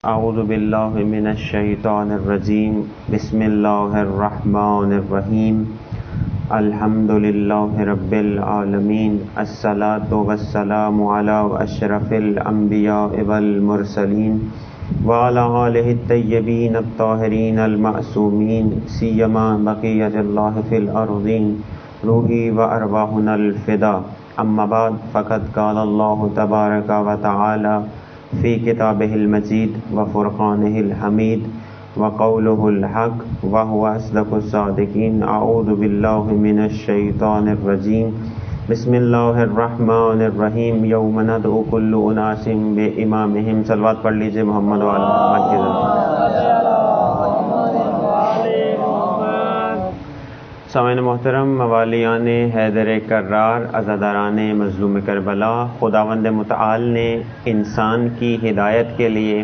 اعوذ باللہ من الشیطان الرجیم بسم اللہ الرحمن الرحیم الحمد للہ رب العالمین الصلاة والسلام علی اشرف الانبیاء والمرسلین وعلی آلہ الطیبین الطاہرین المعصومین سیما بقیۃ اللہ فی الارضین روحی و ارواحنا الفدا اما بعد فقد قال اللہ تبارک و تعالی فی کتابہ المجید وفرقانہ الحمید وقولہ الحق وہو اصدق الصادقین اعوذ باللہ من الشیطان الرجیم بسم اللہ الرحمن الرحیم یوم ندعو کل اناس بامامہم. صلوات پڑھ لیجئے محمد و علی محمد کی ذات. سامعین محترم، موالیان حیدر کرار، عزاداران مظلوم کربلا، خداوند متعال نے انسان کی ہدایت کے لیے،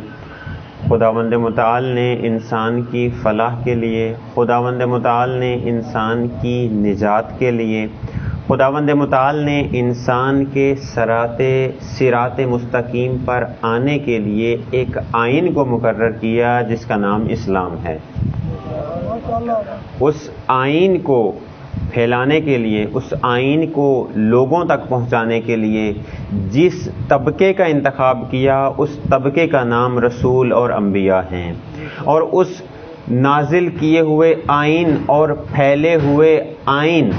خداوند متعال نے انسان کی فلاح کے لیے، خداوند متعال نے انسان کی نجات کے لیے، خداوند متعال نے انسان کے صراط مستقیم پر آنے کے لیے ایک آئین کو مقرر کیا جس کا نام اسلام ہے. اس آئین کو پھیلانے کے لیے، اس آئین کو لوگوں تک پہنچانے کے لیے جس طبقے کا انتخاب کیا، اس طبقے کا نام رسول اور انبیاء ہیں. اور اس نازل کیے ہوئے آئین اور پھیلے ہوئے آئین،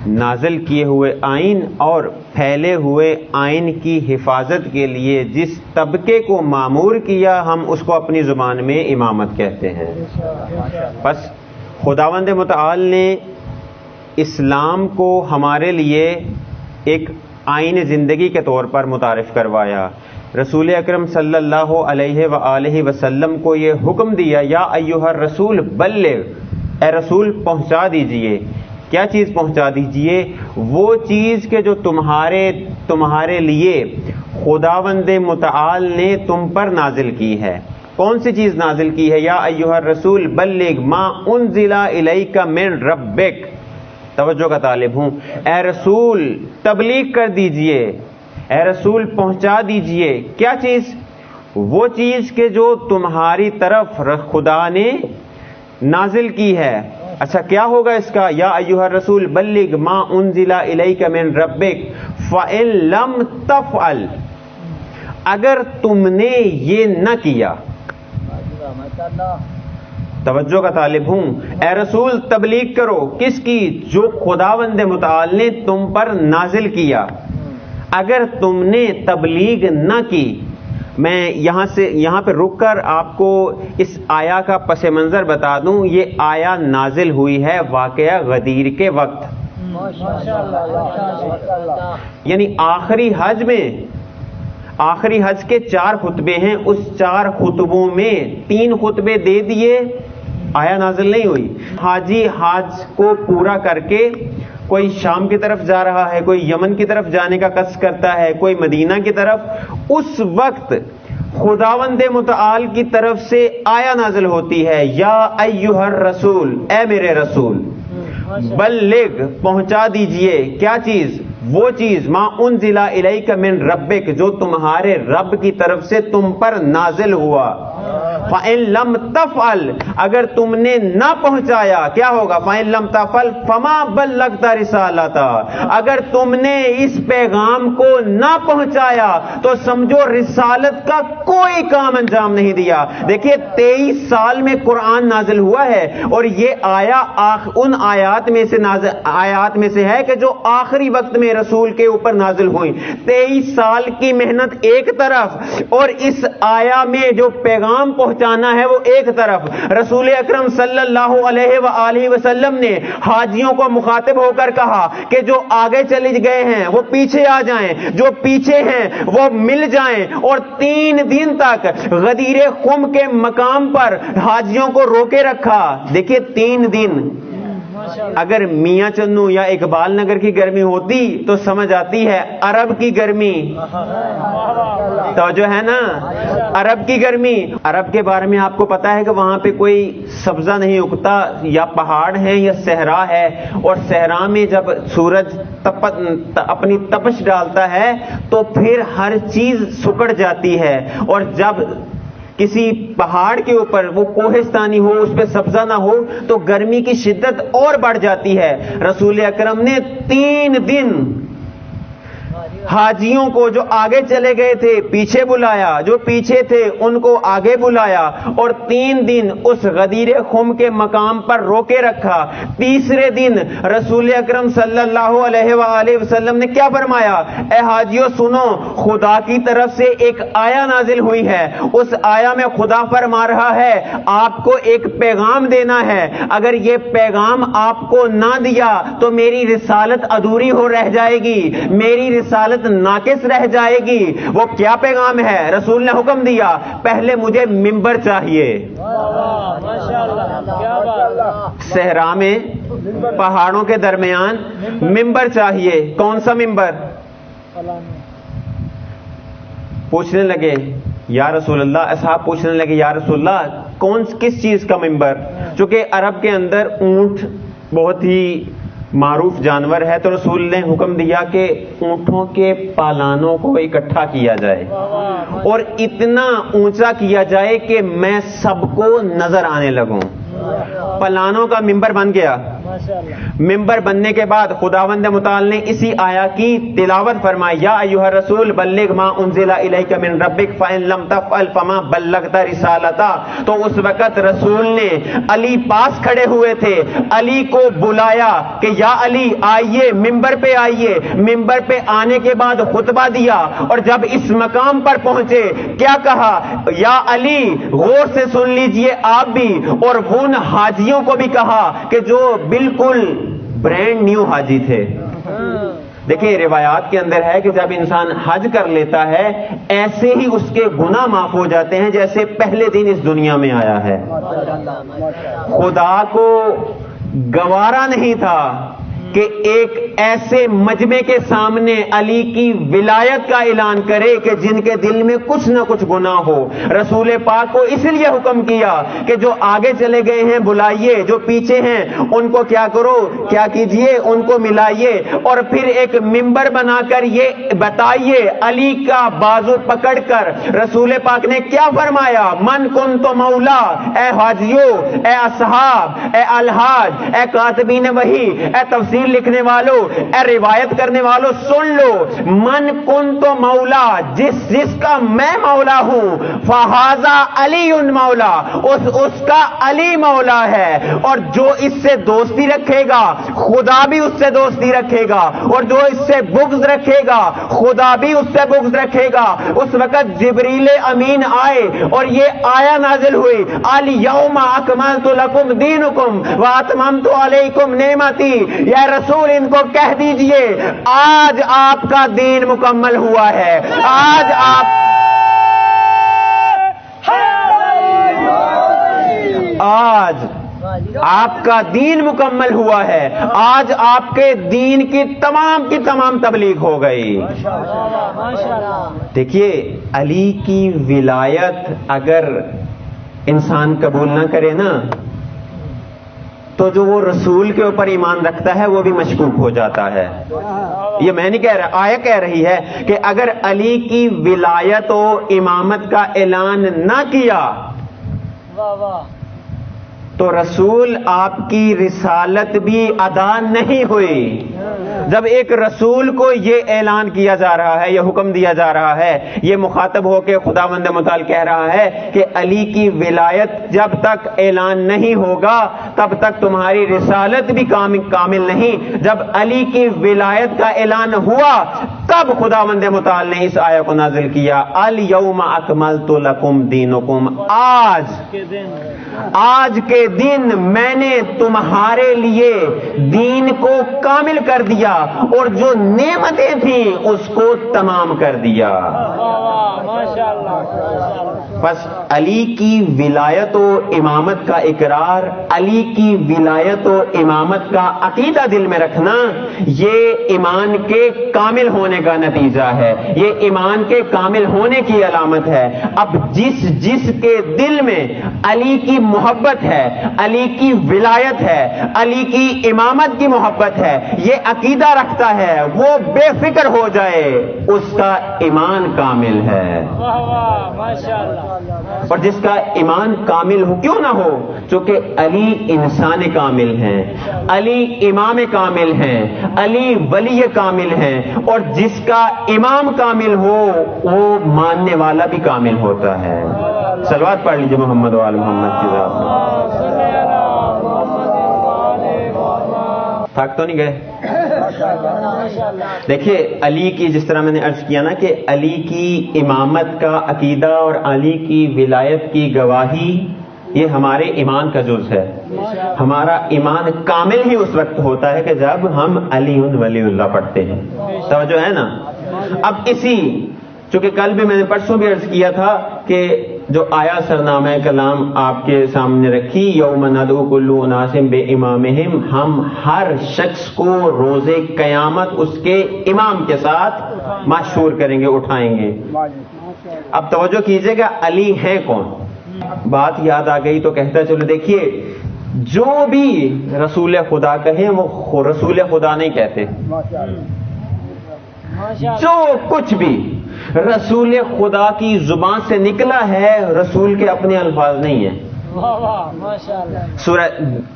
نازل کیے ہوئے آئین اور پھیلے ہوئے آئین کی حفاظت کے لیے جس طبقے کو مامور کیا، ہم اس کو اپنی زبان میں امامت کہتے ہیں. بس خداوند متعال نے اسلام کو ہمارے لیے ایک آئین زندگی کے طور پر متعارف کروایا. رسول اکرم صلی اللہ علیہ وآلہ وسلم کو یہ حکم دیا، یا ایھا الرسول بلغ، اے رسول پہنچا دیجئے. کیا چیز پہنچا دیجئے؟ وہ چیز کہ جو تمہارے لیے خداوند متعال نے تم پر نازل کی ہے. کون سی چیز نازل کی ہے؟ یا ایھا الرسول بلغ ما انزل الیک من ربک. توجہ کا طالب ہوں. اے رسول تبلیغ کر دیجئے، اے رسول پہنچا دیجئے. کیا چیز؟ وہ چیز کہ جو تمہاری طرف خدا نے نازل کی ہے. اچھا کیا ہوگا اس کا؟ یا ایھا الرسول بلغ ما انزل الیک من ربک فإن لم تفعل، اگر تم نے یہ نہ کیا. توجہ کا طالب ہوں. اے رسول تبلیغ کرو. کس کی؟ جو خداوند متعال نے تم پر نازل کیا. اگر تم نے تبلیغ نہ کی، میں یہاں پہ رک کر آپ کو اس آیا کا پس منظر بتا دوں. یہ آیا نازل ہوئی ہے واقعہ غدیر کے وقت، یعنی آخری حج کے 4 خطبے ہیں. اس 4 خطبوں میں 3 خطبے دے دیے، آیا نازل نہیں ہوئی. حاجی حج کو پورا کر کے کوئی شام کی طرف جا رہا ہے، کوئی یمن کی طرف جانے کا قصد کرتا ہے، کوئی مدینہ کی طرف. اس وقت خداوند متعال کی طرف سے آیا نازل ہوتی ہے، یا ایھا الرسول، اے میرے رسول، بلغ پہنچا دیجئے. کیا چیز؟ وہ چیز ما انزل الیک من ربک، جو تمہارے رب کی طرف سے تم پر نازل ہوا. فإن لم تفعل، اگر تم نے نہ پہنچایا کیا ہوگا؟ فإن لم تفعل فما بلغت رسالتہ، اگر تم نے اس پیغام کو نہ پہنچایا تو سمجھو رسالت کا کوئی کام انجام نہیں دیا. دیکھیے 23 سال میں قرآن نازل ہوا ہے، اور یہ آیا ان آیات میں سے ہے کہ جو آخری وقت میں رسول کے اوپر نازل ہوئی. 23 سال کی محنت ایک طرف، اور اس آیا میں جو پیغام پہنچانا ہے وہ ایک طرف. رسول اکرم صلی اللہ علیہ وآلہ وسلم نے حاجیوں کو مخاطب ہو کر کہا کہ جو آگے چلے گئے ہیں وہ پیچھے آ جائیں، جو پیچھے ہیں وہ مل جائیں. اور 3 دن تک غدیر خم کے مقام پر حاجیوں کو روکے رکھا. دیکھیے 3 دن. اگر میاں چنو یا اقبال نگر کی گرمی ہوتی تو سمجھ آتی ہے عرب کی گرمی. توجہ ہے نا؟ عرب کی گرمی. عرب کے بارے میں آپ کو پتا ہے کہ وہاں پہ کوئی سبزہ نہیں اگتا، یا پہاڑ ہے یا صحرا ہے. اور صحرا میں جب سورج اپنی تپش ڈالتا ہے تو پھر ہر چیز سکڑ جاتی ہے. اور جب کسی پہاڑ کے اوپر وہ کوہستانی ہو، اس پہ سبزہ نہ ہو تو گرمی کی شدت اور بڑھ جاتی ہے. رسول اکرم نے 3 دن حاجیوں کو جو آگے چلے گئے تھے پیچھے بلایا، جو پیچھے تھے ان کو آگے بلایا، اور 3 دن اس غدیر خم کے مقام پر روکے رکھا. تیسرے دن رسول اکرم صلی اللہ علیہ وآلہ وسلم نے کیا فرمایا؟ اے حاجیوں سنو، خدا کی طرف سے ایک آیا نازل ہوئی ہے. اس آیا میں خدا فرما رہا ہے آپ کو ایک پیغام دینا ہے، اگر یہ پیغام آپ کو نہ دیا تو میری رسالت ادھوری ہو رہ جائے گی، میری رسالت ناقص رہ جائے گی. وہ کیا پیغام ہے؟ رسول نے حکم دیا پہلے مجھے ممبر چاہیے. صحرا میں پہاڑوں کے درمیان ممبر چاہیے. کون سا ممبر؟ پوچھنے لگے یا رسول اللہ، اصحاب پوچھنے لگے یا رسول اللہ کس چیز کا ممبر؟ چونکہ عرب کے اندر اونٹ بہت ہی معروف جانور ہے، تو رسول نے حکم دیا کہ اونٹوں کے پالانوں کو اکٹھا کیا جائے اور اتنا اونچا کیا جائے کہ میں سب کو نظر آنے لگوں. پلانوں کا ممبر بن گیا. ممبر بننے کے بعد خداوند متعال نے اسی آیا کی تلاوت فرمائی، یا ایھا الرسول بلغ ما انزل الیک من ربک فإن لم تفعل فما بلغت رسالتہ. تو اس وقت رسول نے علی پاس کھڑے ہوئے تھے، علی کو بلایا کہ یا علی آئیے ممبر پہ آئیے. ممبر پہ آنے کے بعد خطبہ دیا، اور جب اس مقام پر پہنچے کیا کہا؟ یا علی غور سے سن لیجئے آپ بھی، اور ان حاجیوں کو بھی کہا کہ جو بالکل برینڈ نیو حاجی تھے. دیکھیں روایات کے اندر ہے کہ جب انسان حج کر لیتا ہے ایسے ہی اس کے گناہ معاف ہو جاتے ہیں جیسے پہلے دن اس دنیا میں آیا ہے. خدا کو گوارا نہیں تھا کہ ایک ایسے مجمع کے سامنے علی کی ولایت کا اعلان کرے کہ جن کے دل میں کچھ نہ کچھ گناہ ہو. رسول پاک کو اس لیے حکم کیا کہ جو آگے چلے گئے ہیں بلائیے، جو پیچھے ہیں ان کو کیا کرو، کیا کیجئے، ان کو ملائیے، اور پھر ایک ممبر بنا کر یہ بتائیے. علی کا بازو پکڑ کر رسول پاک نے کیا فرمایا؟ من کنت مولا، اے حاجیو، اے اصحاب، اے الحاج، اے کاتبین وحی، اے تفسیر لکھنے والوں، اے روایت کرنے والوں سن لو، من کنت مولا، جس کا میں مولا ہوں، فہذا علی مولا، اس کا علی مولا ہے. اور جو اس سے دوستی رکھے گا خدا بھی اس سے دوستی رکھے گا، اور جو اس سے بغض رکھے گا خدا بھی اس سے بغض رکھے گا. اس وقت جبریل امین آئے اور یہ آیا نازل ہوئی، الیوم اکملت لکم دینکم واتممت علیکم نعمتی. یا رسول ان کو کہہ دیجئے آج آپ کا دین مکمل ہوا ہے، آج آپ کا دین مکمل ہوا ہے، آج آپ کے دین کی تمام تبلیغ ہو گئی. دیکھیے علی کی ولایت اگر انسان قبول نہ کرے نا تو جو وہ رسول کے اوپر ایمان رکھتا ہے وہ بھی مشکوک ہو جاتا ہے. یہ میں نہیں کہہ رہا، آیت کہہ رہی ہے کہ اگر علی کی ولایت و امامت کا اعلان نہ کیا تو رسول آپ کی رسالت بھی ادا نہیں ہوئی. جب ایک رسول کو یہ اعلان کیا جا رہا ہے، یہ حکم دیا جا رہا ہے، یہ مخاطب ہو کے خداوند متعال کہہ رہا ہے کہ علی کی ولایت جب تک اعلان نہیں ہوگا تب تک تمہاری رسالت بھی کامل نہیں. جب علی کی ولایت کا اعلان ہوا تب خداوند متعال نے اس آیت کو نازل کیا، الیوم اکملت لکم دینکم، آج کے دن میں نے تمہارے لیے دین کو کامل کر دیا اور جو نعمتیں تھیں اس کو تمام کر دیا. بس علی کی ولایت و امامت کا اقرار، علی کی ولایت و امامت کا عقیدہ دل میں رکھنا، یہ ایمان کے کامل ہونے کا نتیجہ ہے، یہ ایمان کے کامل ہونے کی علامت ہے. اب جس کے دل میں علی کی محبت ہے، علی کی ولایت ہے، علی کی امامت کی محبت ہے، یہ عقیدہ رکھتا ہے، وہ بے فکر ہو جائے، اس کا ایمان کامل ہے. اور جس کا ایمان کامل ہو کیوں نہ ہو، چونکہ علی انسان کامل ہیں، علی امام کامل ہیں، علی ولی کامل ہیں، اور جس کا امام کامل ہو وہ ماننے والا بھی کامل ہوتا ہے۔ صلوات پڑھ لیجیے محمد و آل محمد کی ذات میں۔ تھک تو نہیں گئے؟ دیکھیے علی کی، جس طرح میں نے عرض کیا نا کہ علی کی امامت کا عقیدہ اور علی کی ولایت کی گواہی یہ ہمارے ایمان کا جز ہے۔ ہمارا ایمان کامل ہی اس وقت ہوتا ہے کہ جب ہم علی ولی اللہ پڑھتے ہیں۔ توجہ ہے نا؟ اب اسی، چونکہ کل بھی میں نے پرسوں بھی عرض کیا تھا کہ جو آیا سرنامہ کلام آپ کے سامنے رکھی، یوم ندعو کل اناس بامامہم، ہم ہر شخص کو روز قیامت اس کے امام کے ساتھ محشور کریں گے، اٹھائیں گے۔ اب توجہ کیجئے گا، علی ہے کون؟ بات یاد آ گئی تو کہتا چلو، دیکھیے جو بھی رسول خدا کہیں وہ رسول خدا نہیں کہتے، جو کچھ بھی رسول خدا کی زبان سے نکلا ہے رسول کے اپنے الفاظ نہیں ہیں۔ سورہ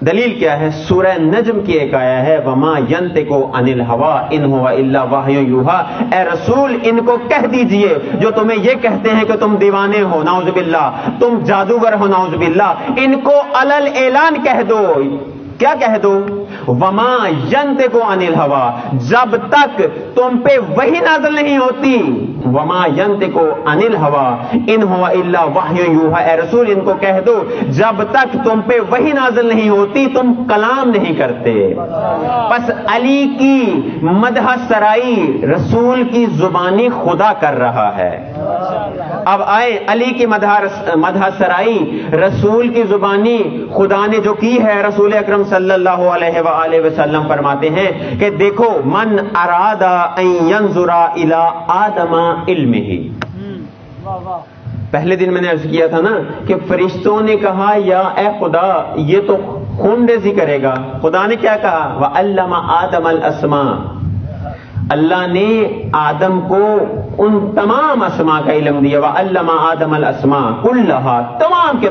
دلیل کیا ہے؟ سورہ نجم کی ایک آیا ہے، وما ينطق عن الهوى ان هو الا وحی یوحى، اے رسول ان کو کہہ دیجئے جو تمہیں یہ کہتے ہیں کہ تم دیوانے ہو، نعوذ باللہ، تم جادوگر ہو، نعوذ باللہ، ان کو علل اعلان کہہ دو۔ کیا کہہ دو؟ وما ينطق عن الهوى، جب تک تم پہ وحی نازل نہیں ہوتی، وما ينطق عن الهوى ان هو الا وحی یوحى، اے رسول ان کو کہہ دو جب تک تم پہ وحی نازل نہیں ہوتی تم کلام نہیں کرتے۔ پس علی کی مدح سرائی رسول کی زبانی خدا کر رہا ہے۔ اب آئے علی کی مدح سرائی رسول کی زبانی خدا نے جو کی ہے، رسول اکرم صلی اللہ علیہ وآلہ وسلم فرماتے ہیں کہ دیکھو، من اراد ان ينظر الى آدم علمہ، پہلے دن میں نے عرض کیا تھا نا کہ فرشتوں نے کہا یا اے خدا یہ تو خون ریزی کرے گا، خدا نے کیا کہا؟ وعلم آدم الاسماء، اللہ نے آدم کو ان تمام اسماء کا علم دیا، وعلم آدم الاسماء کلھا، تمام کے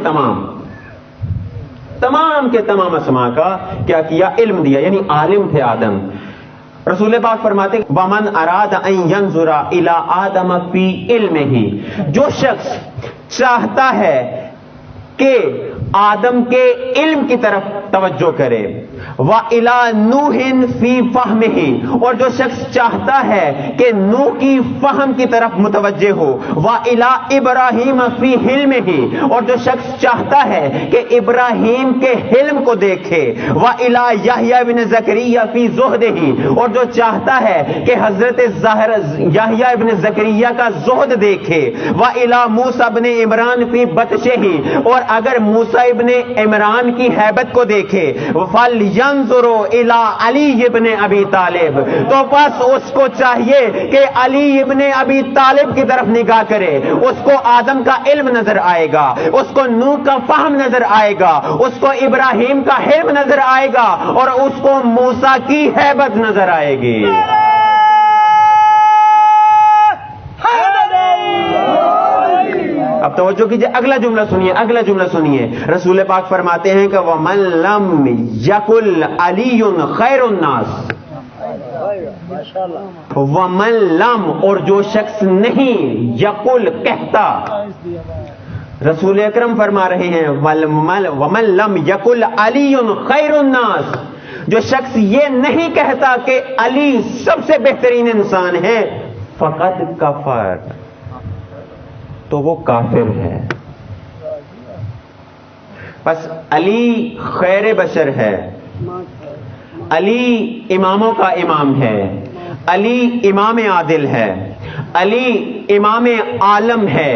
تمام اسماء کا کیا کیا؟ علم دیا، یعنی عالم تھے آدم۔ رسول پاک فرماتے ہیں وَمَنْ أَرَادَ أَنْ يَنْظُرَ إِلَىٰ آدَمَ فِي عِلْمِهِ، جو شخص چاہتا ہے کہ آدم کے علم کی طرف توجہ کرے، وَإِلَىٰ نُوحٍ فِي فَهْمِهِ، اور جو شخص چاہتا ہے کہ نوح کی فہم کی طرف متوجہ ہو، وَإِلَىٰ إِبْرَاهِيمَ فِي حِلْمِهِ، اور جو شخص چاہتا ہے کہ ابراہیم کے حلم کو دیکھے، وَإِلَىٰ يَحْيَىٰ بْنِ زَكَرِيَّا فِي زُهْدِهِ، اور جو چاہتا ہے کہ حضرت یحییٰ ابن زکریا کا زہد دیکھے، وَإِلَىٰ مُوسَىٰ بْنِ عمران فِي بَطْشِهِ، اور اگر موسیٰ ابن عمران کی ہیبت کو دیکھے، فَلْيَنظُرُوا إِلَىٰ عَلِيِّ ابْنِ أَبِي طَالِبٍ، تو بس اس کو چاہیے کہ علی ابن ابی طالب کی طرف نگاہ کرے، اس کو آدم کا علم نظر آئے گا، اس کو نوح کا فہم نظر آئے گا، اس کو ابراہیم کا حلم نظر آئے گا، اور اس کو موسیٰ کی ہیبت نظر آئے گی۔ اب توجہ کیجئے، اگلا جملہ سنیے، رسول پاک فرماتے ہیں کہ وَمَن لَّمْ يَقُلْ عَلِيٌّ خَيْرُ النَّاسِ، وَمَن لَّمْ، اور جو شخص نہیں، یقل کہتا، رسول اکرم فرما رہے ہیں وَمَن لَّمْ يَقُلْ عَلِيٌّ خَيْرُ النَّاسِ، جو شخص یہ نہیں کہتا کہ علی سب سے بہترین انسان ہے، فقط کفر، تو وہ کافر ہے۔ بس علی خیر بشر ہے، علی اماموں کا امام ہے، علی امام عادل ہے، علی امام عالم ہے،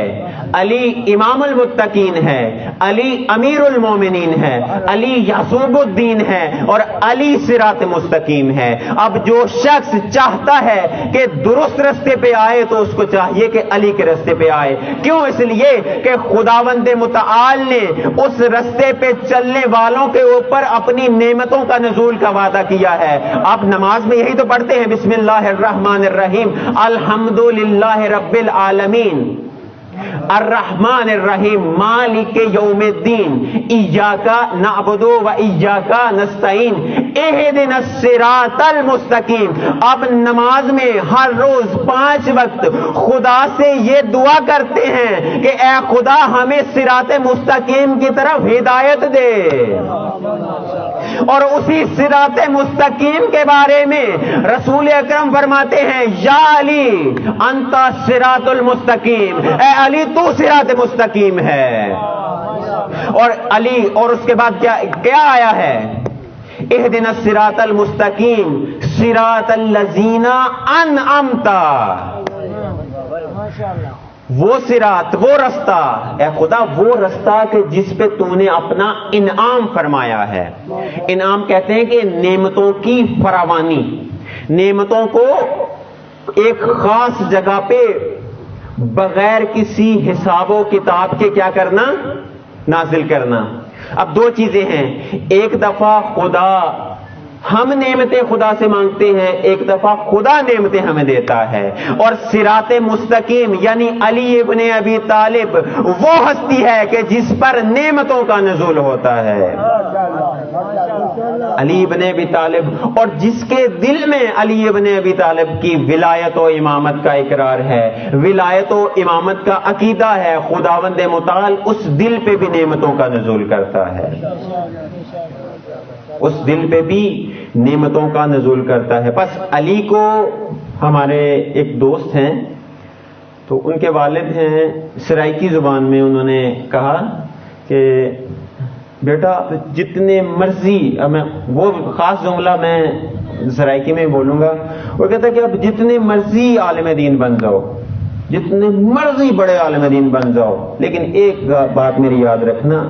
علی امام المتقین ہے، علی امیر المومنین ہے، علی یعصوب الدین ہے، اور علی صراط مستقیم ہے۔ اب جو شخص چاہتا ہے کہ درست رستے پہ آئے تو اس کو چاہیے کہ علی کے رستے پہ آئے۔ کیوں؟ اس لیے کہ خداوند متعال نے اس رستے پہ چلنے والوں کے اوپر اپنی نعمتوں کا نزول کا وعدہ کیا ہے۔ آپ نماز میں یہی تو پڑھتے ہیں، بسم اللہ الرحمن الرحیم، الحمدللہ رب العالمین، الرحمن الرحیم مالک یوم الدین ایاکا نعبد و ایاکا نستعین اہدنا الصراط المستقیم. اب نماز میں ہر روز 5 وقت خدا سے یہ دعا کرتے ہیں کہ اے خدا ہمیں صراط مستقیم کی طرف ہدایت دے. اور اسی صراط مستقیم کے بارے میں رسول اکرم فرماتے ہیں یا علی انت صراط المستقیم، اے علی تو صراط مستقیم ہے. اور علی اور اس کے بعد کیا آیا ہے؟ اہدنا الصراط المستقیم صراط الذین انعمت. وہ صراط، وہ رستہ، اے خدا وہ رستہ کہ جس پہ تو نے اپنا انعام فرمایا ہے. انعام کہتے ہیں کہ نعمتوں کی فراوانی، نعمتوں کو ایک خاص جگہ پہ بغیر کسی حساب و کتاب کے کیا کرنا؟ نازل کرنا. اب 2 چیزیں ہیں، ایک دفعہ خدا ہم نعمتیں خدا سے مانگتے ہیں، ایک دفعہ خدا نعمتیں ہمیں دیتا ہے. اور صراط مستقیم یعنی علی ابن ابی طالب وہ ہستی ہے کہ جس پر نعمتوں کا نزول ہوتا ہے. علی ابن ابی طالب، اور جس کے دل میں علی ابن ابی طالب کی ولایت و امامت کا اقرار ہے، ولایت و امامت کا عقیدہ ہے، خداوند متعال اس دل پہ بھی نعمتوں کا نزول کرتا ہے، اس دل پہ بھی نعمتوں کا نزول کرتا ہے. بس علی کو ہمارے ایک دوست ہیں تو ان کے والد ہیں، سرائکی زبان میں انہوں نے کہا کہ بیٹا جتنے مرضی، میں وہ خاص جملہ میں سرائکی میں بولوں گا، وہ کہتا ہے کہ اب جتنے مرضی عالم دین بن جاؤ، جتنے مرضی بڑے عالم دین بن جاؤ، لیکن ایک بات میری یاد رکھنا،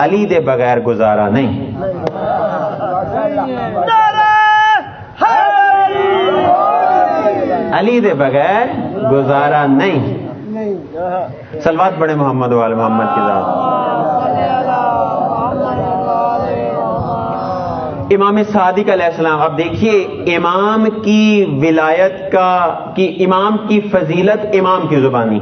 علی دے بغیر گزارا نہیں. علی دے بغیر گزارا نہیں. صلوات پڑھے محمد وآل محمد کی ذات. امام صادق علیہ السلام، اب دیکھیے امام کی ولایت امام کی فضیلت امام کی زبانی.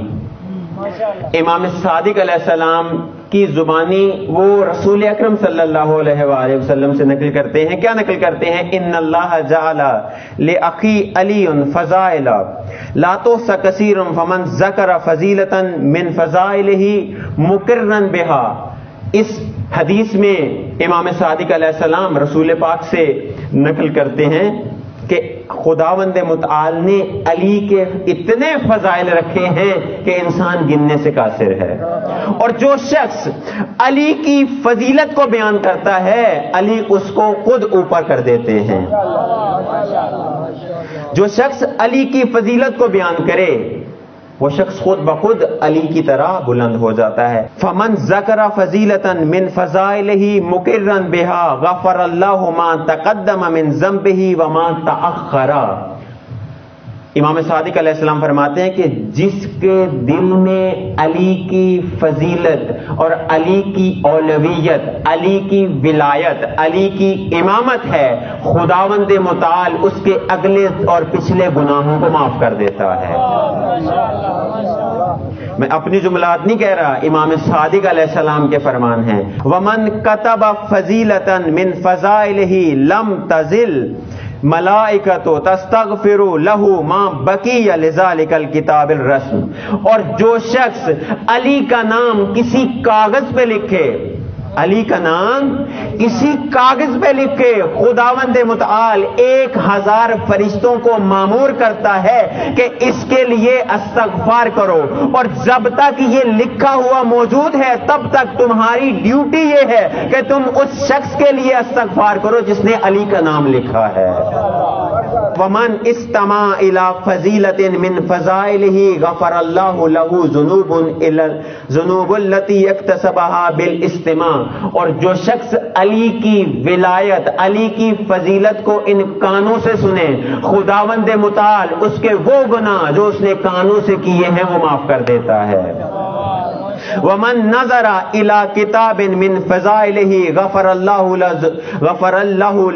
امام صادق علیہ السلام کی زبانی وہ رسول اکرم صلی اللہ علیہ وآلہ وسلم سے نقل کرتے ہیں. کیا نقل کرتے ہیں؟ ان اللہ جعل لأخی علی فضائل لا تحصى کثیر فمن ذکر فضیلتا من فضائلہ مقرا بها. اس حدیث میں امام صادق علیہ السلام رسول پاک سے نقل کرتے ہیں کہ خداوند متعال نے علی کے اتنے فضائل رکھے ہیں کہ انسان گننے سے قاصر ہے. اور جو شخص علی کی فضیلت کو بیان کرتا ہے علی اس کو خود اوپر کر دیتے ہیں. جو شخص علی کی فضیلت کو بیان کرے وہ شخص خود بخود علی کی طرح بلند ہو جاتا ہے. فمن ذکر فضیلتا من فضائلہ مقرا بها غفر اللہ ما تقدم من ذنبہ وما تأخر. امام صادق علیہ السلام فرماتے ہیں کہ جس کے دل میں علی کی فضیلت اور علی کی اولویت، علی کی ولایت، علی کی امامت ہے، خداوند متعال اس کے اگلے اور پچھلے گناہوں کو معاف کر دیتا ہے. میں اپنی جملات نہیں کہہ رہا، امام صادق علیہ السلام کے فرمان ہیں. ومن کتب فضیلتا من فضائلہ لم تزل ملائکۃ تستغفر لہ ما بقی لذالک الکتاب الرسم. اور جو شخص علی کا نام کسی کاغذ پہ لکھے، علی کا نام کسی کاغذ پہ لکھے، خداوند متعال 1000 فرشتوں کو مامور کرتا ہے کہ اس کے لیے استغفار کرو. اور جب تک یہ لکھا ہوا موجود ہے تب تک تمہاری ڈیوٹی یہ ہے کہ تم اس شخص کے لیے استغفار کرو جس نے علی کا نام لکھا ہے. ومن استمع الى فضیلۃ من فضائلہ غفر اللہ لہ ذنوب التي اکتسبها بالاستماع. اور جو شخص علی کی ولایت، علی کی فضیلت کو ان کانوں سے سنے، خداوند متعال اس کے وہ گناہ جو اس نے کانوں سے کیے ہیں وہ معاف کر دیتا ہے. ومن نظر الى کتاب من فضائلہ غفر اللہ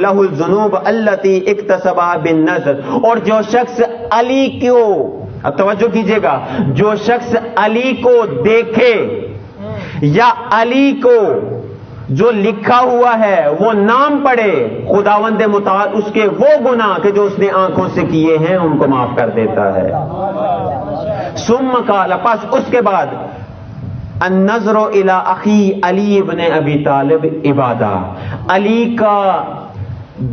لہ الذنوب التي اکتسبها بالنظر. اور جو شخص علی کو اب توجہ کیجئے گا، جو شخص علی کو دیکھے یا علی کو جو لکھا ہوا ہے وہ نام پڑھے، خداوند متعال اس کے وہ گناہ کہ جو اس نے آنکھوں سے کیے ہیں ان کو معاف کر دیتا ہے۔ ثم قال، پس اس کے بعد، النظر الی اخی علی ابن ابی طالب عبادہ، علی کا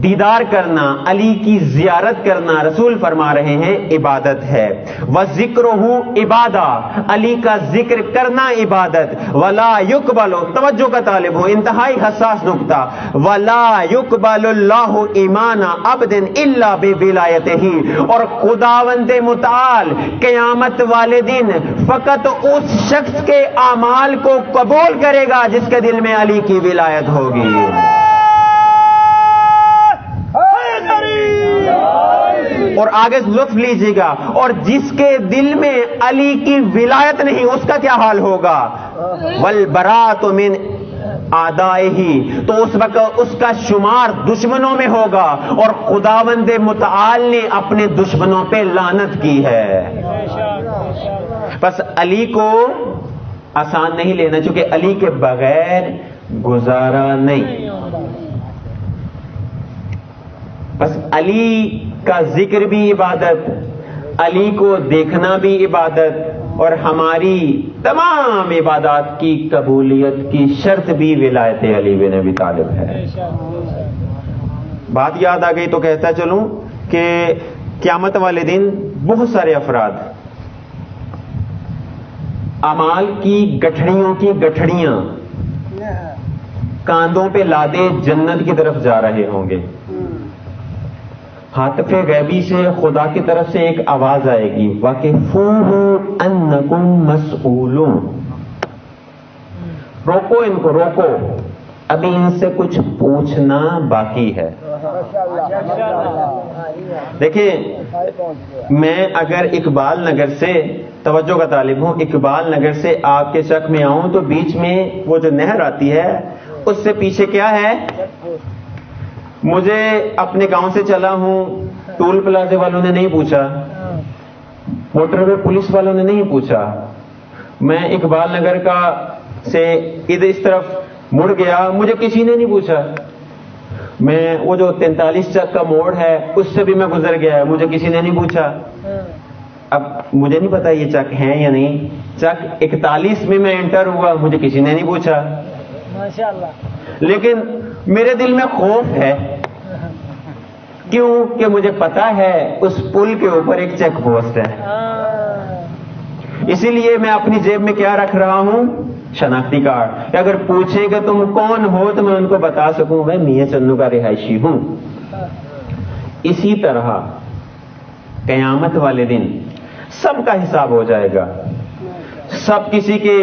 دیدار کرنا، علی کی زیارت کرنا، رسول فرما رہے ہیں عبادت ہے۔ وَذِكْرُهُ عبادہ، علی کا ذکر کرنا عبادت۔ وَلَا يُقْبَلُ، توجہ کا طالب ہو، انتہائی حساس نکتہ، وَلَا يُقْبَلُ اللَّهُ ایمَانَ عَبْدٍ إِلَّا بِوِلَایَتِهِ، اور خداوند متعال قیامت والے دن فقط اس شخص کے اعمال کو قبول کرے گا جس کے دل میں علی کی ولایت ہوگی۔ اور آگے لطف لیجیے گا، اور جس کے دل میں علی کی ولایت نہیں اس کا کیا حال ہوگا؟ وَالْبَرَاءَةُ مِنْ أَعْدَائِهِ، تو اس وقت اس کا شمار دشمنوں میں ہوگا، اور خداوند متعال نے اپنے دشمنوں پہ لعنت کی ہے۔ بس علی کو آسان نہیں لینا، چونکہ علی کے بغیر گزارا نہیں۔ بس علی کا ذکر بھی عبادت، علی کو دیکھنا بھی عبادت، اور ہماری تمام عبادات کی قبولیت کی شرط بھی ولایت علی بن ابی طالب ہے۔ بات یاد آ گئی تو کہتا چلوں کہ قیامت والے دن بہت سارے افراد اعمال کی گٹھڑیوں کی گٹھڑیاں کاندھوں پہ لادے جنت کی طرف جا رہے ہوں گے۔ ہاتف غیبی سے خدا کی طرف سے ایک آواز آئے گی، وَقِفُوهُ أَنَّكُمْ مَسْئُولُونَ، روکو ان کو، روکو، ابھی ان سے کچھ پوچھنا باقی ہے۔ دیکھیں، میں اگر اقبال نگر سے، توجہ کا طالب ہوں، اقبال نگر سے آپ کے چک میں آؤں تو بیچ میں وہ جو نہر آتی ہے اس سے پیچھے کیا ہے؟ مجھے اپنے گاؤں سے چلا ہوں، ٹول پلازے والوں نے نہیں پوچھا، موٹر وے پولیس والوں نے نہیں پوچھا، میں اقبال نگر کا سے ادھر اس طرف مڑ گیا، مجھے کسی نے نہیں پوچھا، میں وہ جو 43 چک کا موڑ ہے اس سے بھی میں گزر گیا، مجھے کسی نے نہیں پوچھا۔ اب مجھے نہیں پتا یہ چک ہے یا نہیں، چک 41 میں انٹر ہوا، مجھے کسی نے نہیں پوچھا، لیکن میرے دل میں خوف ہے، کیوں کہ مجھے پتا ہے اس پل کے اوپر ایک چیک پوسٹ ہے، اسی لیے میں اپنی جیب میں کیا رکھ رہا ہوں؟ شناختی کارڈ، کہ اگر پوچھے کہ تم کون ہو تو میں ان کو بتا سکوں میں میاں چنو کا رہائشی ہوں۔ اسی طرح قیامت والے دن سب کا حساب ہو جائے گا، سب، کسی کے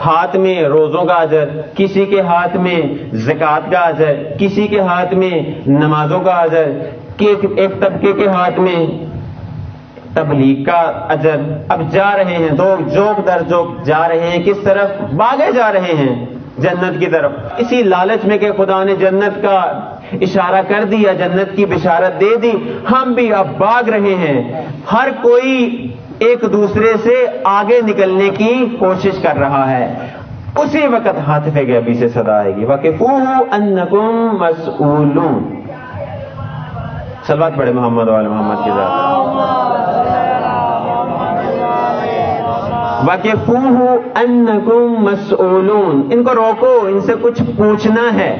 ہاتھ میں روزوں کا اجر، کسی کے ہاتھ میں زکوٰۃ کا اجر، کسی کے ہاتھ میں نمازوں کا اجر، ایک طبقے کے ہاتھ میں تبلیغ کا اجر۔ اب جا رہے ہیں، دو جوک در جوک جا رہے ہیں، کس طرف بھاگے جا رہے ہیں؟ جنت کی طرف، اسی لالچ میں کہ خدا نے جنت کا اشارہ کر دیا، جنت کی بشارت دے دی، ہم بھی اب بھاگ رہے ہیں، ہر کوئی ایک دوسرے سے آگے نکلنے کی کوشش کر رہا ہے۔ اسی وقت ہاتف غیبی سے صدا آئے گی، وَقِفُوهُ أَنَّكُمْ مَسْئُولُونَ۔ صلوات پڑھے محمد وعلی محمد کی ذات۔ وَقِفُوهُ أَنَّكُمْ مَسْئُولُونَ، ان کو روکو، ان سے کچھ پوچھنا ہے۔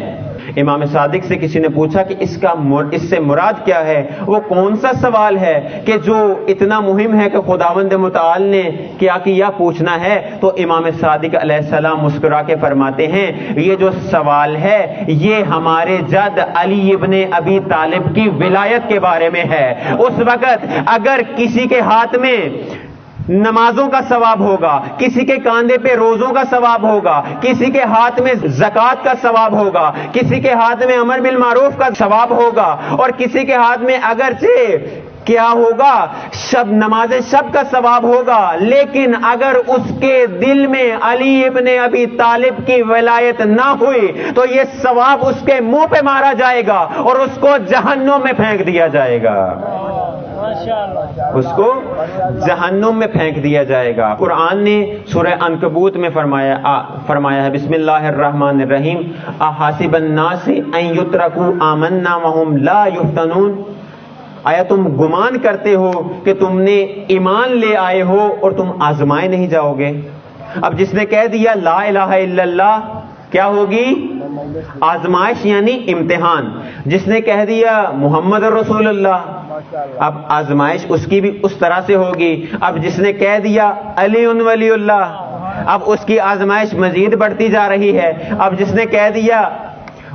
امام صادق سے کسی نے پوچھا کہ اس سے مراد کیا ہے؟ وہ کون سا سوال ہے کہ جو اتنا مہم ہے کہ خداوند متعال نے کیا کیا پوچھنا ہے؟ تو امام صادق علیہ السلام مسکرا کے فرماتے ہیں، یہ جو سوال ہے یہ ہمارے جد علی ابن ابی طالب کی ولایت کے بارے میں ہے۔ اس وقت اگر کسی کے ہاتھ میں نمازوں کا ثواب ہوگا، کسی کے کاندھے پہ روزوں کا ثواب ہوگا، کسی کے ہاتھ میں زکوٰۃ کا ثواب ہوگا، کسی کے ہاتھ میں امر بالمعروف کا ثواب ہوگا، اور کسی کے ہاتھ میں اگرچہ کیا ہوگا؟ شب نماز شب کا ثواب ہوگا، لیکن اگر اس کے دل میں علی ابن ابی طالب کی ولایت نہ ہوئی تو یہ ثواب اس کے منہ پہ مارا جائے گا اور اس کو جہنم میں پھینک دیا جائے گا۔ اس کو جہنم میں پھینک دیا جائے گا. قرآن نے سورہ عنکبوت میں فرمایا ہے بسم اللہ الرحمن الرحیم احاسب الناس ان یترکوا آمنا وهم لا یفتنون. آیا تم گمان کرتے ہو کہ تم نے ایمان لے آئے ہو اور تم آزمائے نہیں جاؤ گے؟ اب جس نے کہہ دیا لا الہ الا اللہ کیا ہوگی؟ آزمائش یعنی امتحان. جس نے کہہ دیا محمد رسول اللہ اب آزمائش اس کی بھی اس طرح سے ہوگی. اب جس نے کہہ دیا علی ولی اللہ اب اس کی آزمائش مزید بڑھتی جا رہی ہے. اب جس نے کہہ دیا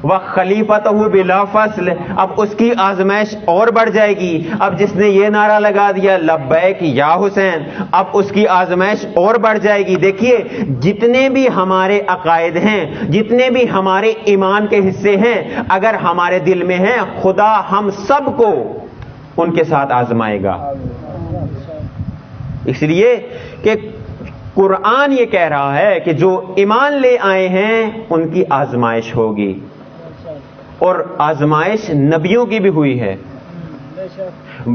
وخلیفتہ بلا فصل اب اس کی آزمائش اور بڑھ جائے گی. اب جس نے یہ نعرہ لگا دیا لبیک یا حسین اب اس کی آزمائش اور بڑھ جائے گی. دیکھیے جتنے بھی ہمارے عقائد ہیں جتنے بھی ہمارے ایمان کے حصے ہیں اگر ہمارے دل میں ہیں خدا ہم سب کو ان کے ساتھ آزمائے گا. اس لیے کہ قرآن یہ کہہ رہا ہے کہ جو ایمان لے آئے ہیں ان کی آزمائش ہوگی اور آزمائش نبیوں کی بھی ہوئی ہے.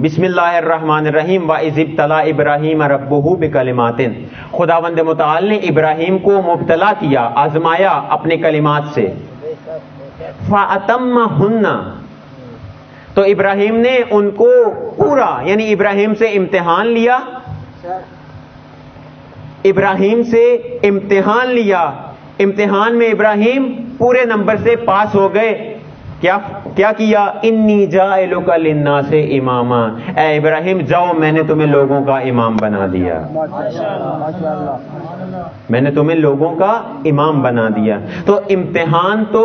بسم اللہ الرحمن الرحیم وَإِذِ ابْتَلَىٰ إِبْرَاهِيمَ رَبُّهُ بِكَلِمَاتٍ خداوند متعال نے ابراہیم کو مبتلا کیا آزمایا اپنے کلمات سے. فَأَتَمَّهُنَّ تو ابراہیم نے ان کو پورا یعنی ابراہیم سے امتحان لیا امتحان میں ابراہیم پورے نمبر سے پاس ہو گئے. کیا کیا انی جاعلک للناس اماما اے ابراہیم جاؤ میں نے تمہیں لوگوں کا امام بنا دیا. میں نے تمہیں لوگوں کا امام بنا دیا. تو امتحان تو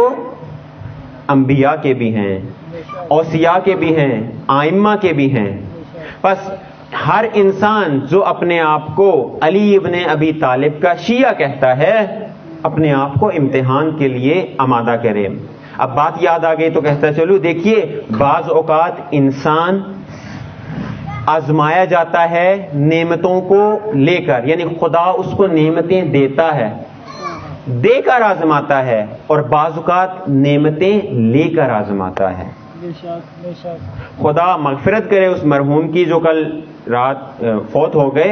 انبیاء کے بھی ہیں اوصیاء کے بھی ہیں ائمہ کے بھی ہیں. بس ہر انسان جو اپنے آپ کو علی ابن ابی طالب کا شیعہ کہتا ہے اپنے آپ کو امتحان کے لیے آمادہ کرے. اب بات یاد آ گئی تو کہتا چلو دیکھیے بعض اوقات انسان آزمایا جاتا ہے نعمتوں کو لے کر یعنی خدا اس کو نعمتیں دیتا ہے دے کر آزماتا ہے اور بعض اوقات نعمتیں لے کر آزماتا ہے. خدا مغفرت کرے اس مرحوم کی جو کل رات فوت ہو گئے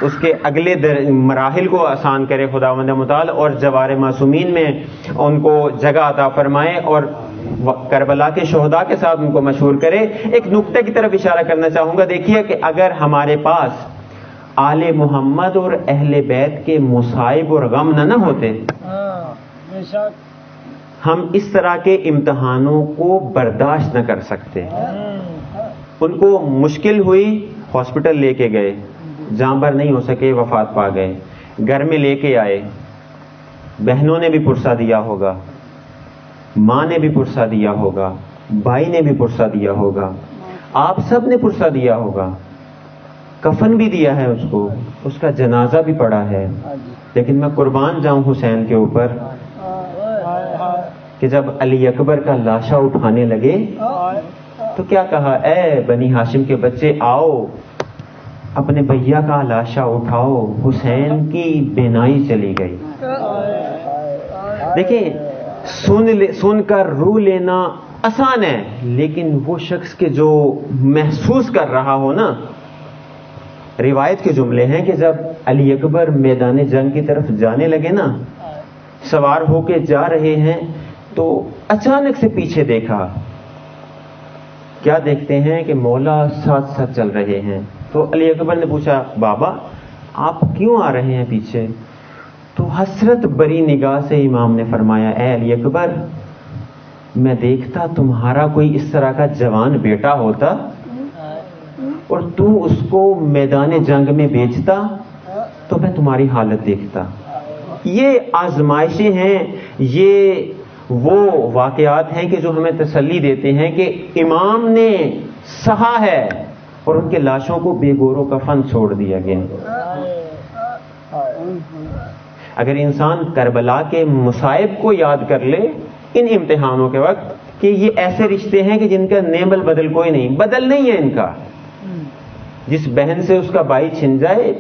اس کے اگلے مراحل کو آسان کرے خداوند متعال اور جوار معصومین میں ان کو جگہ عطا فرمائے اور کربلا کے شہداء کے ساتھ ان کو مشہور کرے. ایک نقطے کی طرف اشارہ کرنا چاہوں گا. دیکھیے کہ اگر ہمارے پاس آل محمد اور اہل بیت کے مصائب اور غم نہ ہوتے ہم اس طرح کے امتحانوں کو برداشت نہ کر سکتے. ان کو مشکل ہوئی ہاسپٹل لے کے گئے جہاں پر نہیں ہو سکے وفات پا گئے. گھر میں لے کے آئے بہنوں نے بھی پرسہ دیا ہوگا ماں نے بھی پرسہ دیا ہوگا بھائی نے بھی پرسہ دیا ہوگا آپ سب نے پرسہ دیا ہوگا کفن بھی دیا ہے اس کو اس کا جنازہ بھی پڑا ہے. لیکن میں قربان جاؤں حسین کے اوپر کہ جب علی اکبر کا لاشا اٹھانے لگے تو کیا کہا اے بنی ہاشم کے بچے آؤ اپنے بھیا کا لاشا اٹھاؤ. حسین کی بینائی چلی گئی. دیکھیں سن کر روح لینا آسان ہے لیکن وہ شخص کے جو محسوس کر رہا ہو نا. روایت کے جملے ہیں کہ جب علی اکبر میدان جنگ کی طرف جانے لگے نا سوار ہو کے جا رہے ہیں تو اچانک سے پیچھے دیکھا. کیا دیکھتے ہیں کہ مولا ساتھ ساتھ چل رہے ہیں. تو علی اکبر نے پوچھا بابا آپ کیوں آ رہے ہیں پیچھے؟ تو حسرت بری نگاہ سے امام نے فرمایا اے علی اکبر میں دیکھتا تمہارا کوئی اس طرح کا جوان بیٹا ہوتا اور تو اس کو میدان جنگ میں بیچتا تو میں تمہاری حالت دیکھتا. یہ آزمائشیں ہیں یہ وہ واقعات ہیں کہ جو ہمیں تسلی دیتے ہیں کہ امام نے سہا ہے اور ان کے لاشوں کو بے گور و کفن چھوڑ دیا گیا. اگر انسان کربلا کے مصائب کو یاد کر لے ان امتحانوں کے وقت کہ یہ ایسے رشتے ہیں کہ جن کا نعم البدل کوئی نہیں بدل نہیں ہے ان کا. جس بہن سے اس کا بھائی چھن جائے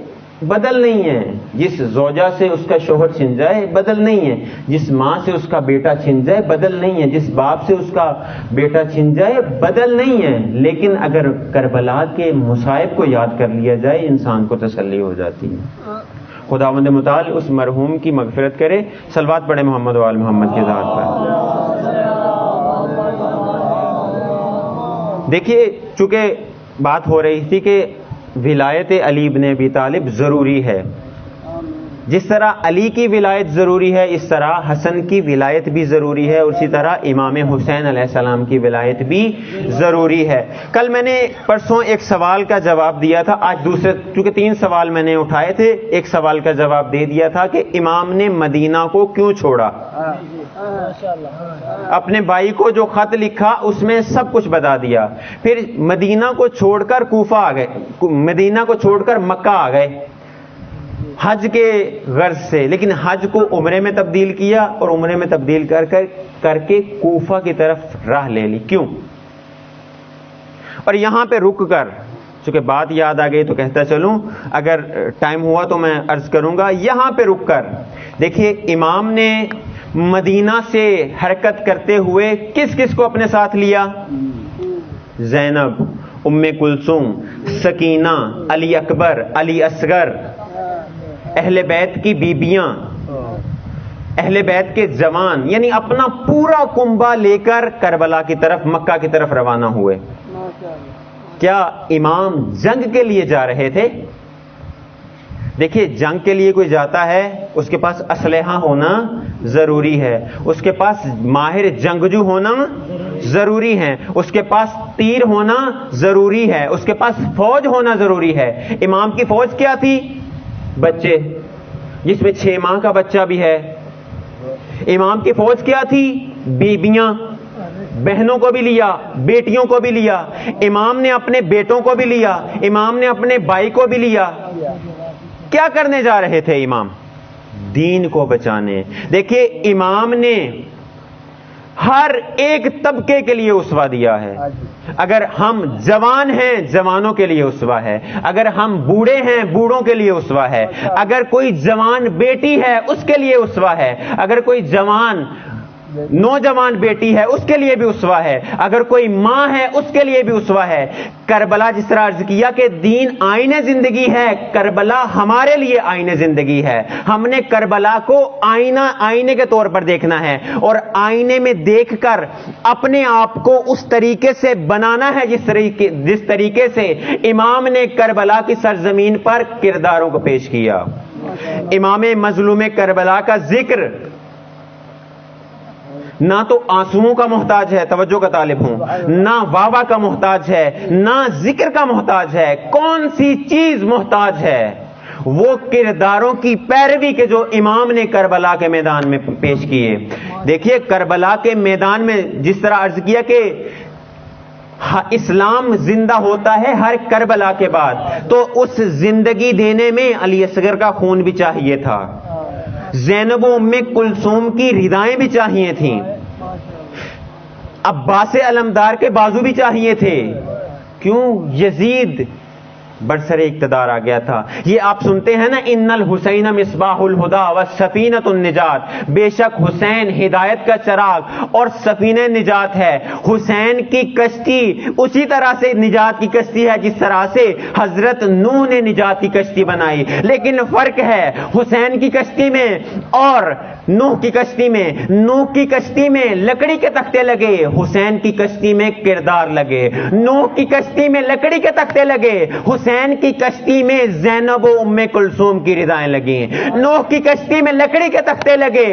بدل نہیں ہے. جس زوجہ سے اس کا شوہر چھن جائے بدل نہیں ہے. جس ماں سے اس کا بیٹا چھن جائے بدل نہیں ہے. جس باپ سے اس کا بیٹا چھن جائے بدل نہیں ہے. لیکن اگر کربلا کے مصائب کو یاد کر لیا جائے انسان کو تسلی ہو جاتی ہے. خداوند متعال اس مرحوم کی مغفرت کرے. صلوات پڑھے محمد و آل محمد کی ذات پر. دیکھیے چونکہ بات ہو رہی تھی کہ ولایت علی بن ابی طالب ضروری ہے. جس طرح علی کی ولایت ضروری ہے اس طرح حسن کی ولایت بھی ضروری ہے, اور اسی طرح امام حسین علیہ السلام کی ولایت بھی ضروری ہے. کل میں نے پرسوں ایک سوال کا جواب دیا تھا, آج دوسرے, چونکہ 3 سوال میں نے اٹھائے تھے, ایک سوال کا جواب دے دیا تھا کہ امام نے مدینہ کو کیوں چھوڑا. اپنے بھائی کو جو خط لکھا اس میں سب کچھ بتا دیا. پھر مدینہ کو چھوڑ کر کوفہ آ گئے, مدینہ کو چھوڑ کر مکہ آ گئے حج کے غرض سے, لیکن حج کو عمرے میں تبدیل کیا اور عمرے میں تبدیل کر کے کوفہ کی طرف راہ لے لی. کیوں؟ اور یہاں پہ رک کر, چونکہ بات یاد آ گئی تو کہتا چلوں, اگر ٹائم ہوا تو میں عرض کروں گا. یہاں پہ رک کر دیکھیے امام نے مدینہ سے حرکت کرتے ہوئے کس کس کو اپنے ساتھ لیا؟ زینب, ام کلثوم, سکینہ, علی اکبر, علی اصغر, اہل بیت کی بیبیاں, اہل بیت کے جوان, یعنی اپنا پورا کنبہ لے کر کربلا کی طرف, مکہ کی طرف روانہ ہوئے. کیا امام جنگ کے لیے جا رہے تھے؟ دیکھیے جنگ کے لیے کوئی جاتا ہے اس کے پاس اسلحہ ہونا ضروری ہے, اس کے پاس ماہر جنگجو ہونا ضروری ہے, اس کے پاس تیر ہونا ضروری ہے, اس کے پاس فوج ہونا ضروری ہے. امام کی فوج کیا تھی؟ بچے, جس میں 6 ماہ کا بچہ بھی ہے. امام کی فوج کیا تھی؟ بیبیاں, بہنوں کو بھی لیا, بیٹیوں کو بھی لیا. امام نے اپنے بیٹوں کو بھی لیا, امام نے اپنے بھائی کو بھی لیا. کیا کرنے جا رہے تھے امام؟ دین کو بچانے. دیکھیے امام نے ہر ایک طبقے کے لیے اسوہ دیا ہے. اگر ہم جوان ہیں جوانوں کے لیے اسوہ ہے, اگر ہم بوڑھے ہیں بوڑھوں کے لیے اسوہ ہے, اگر کوئی جوان بیٹی ہے اس کے لیے اسوہ ہے, اگر کوئی جوان نوجوان بیٹی ہے اس کے لیے بھی اسوہ ہے, اگر کوئی ماں ہے اس کے لیے بھی اسوہ ہے. کربلا جس طرح عرض کیا کہ دین آئین زندگی ہے, کربلا ہمارے لیے آئین زندگی ہے. ہم نے کربلا کو آئینے کے طور پر دیکھنا ہے, اور آئینے میں دیکھ کر اپنے آپ کو اس طریقے سے بنانا ہے جس طریقے سے امام نے کربلا کی سرزمین پر کرداروں کو پیش کیا. امام مظلوم کربلا کا ذکر نہ تو آنسوؤں کا محتاج ہے, توجہ کا طالب ہوں, نہ واوا کا محتاج ہے, نہ ذکر کا محتاج ہے. کون سی چیز محتاج ہے؟ وہ کرداروں کی پیروی کے جو امام نے کربلا کے میدان میں پیش کیے. دیکھیے کربلا کے میدان میں جس طرح عرض کیا کہ اسلام زندہ ہوتا ہے ہر کربلا کے بعد, تو اس زندگی دینے میں علی اصغر کا خون بھی چاہیے تھا, زینب و ام کلثوم کی ردائیں بھی چاہیے تھیں, عباس علمدار کے بازو بھی چاہیے تھے. کیوں؟ یزید برسر اقتدار آ گیا تھا. یہ آپ سنتے ہیں نا, ان الحسین مصباح الہدا والسفینۃ النجات, بے شک حسین ہدایت کا چراغ اور سفینہ نجات ہے. حسین کی کشتی اسی طرح سے نجات کی کشتی ہے جس طرح سے حضرت نوح نے نجات کی کشتی بنائی, لیکن فرق ہے حسین کی کشتی میں اور نوح کی کشتی میں. نوح کی کشتی میں لکڑی کے تختے لگے, حسین کی کشتی میں کردار لگے. نوح کی کشتی میں لکڑی کے تختے لگے, حسین کی کشتی میں زینب و ام کلثوم کی ردائیں لگیں. نوح کی کشتی میں لکڑی کے تختے لگے,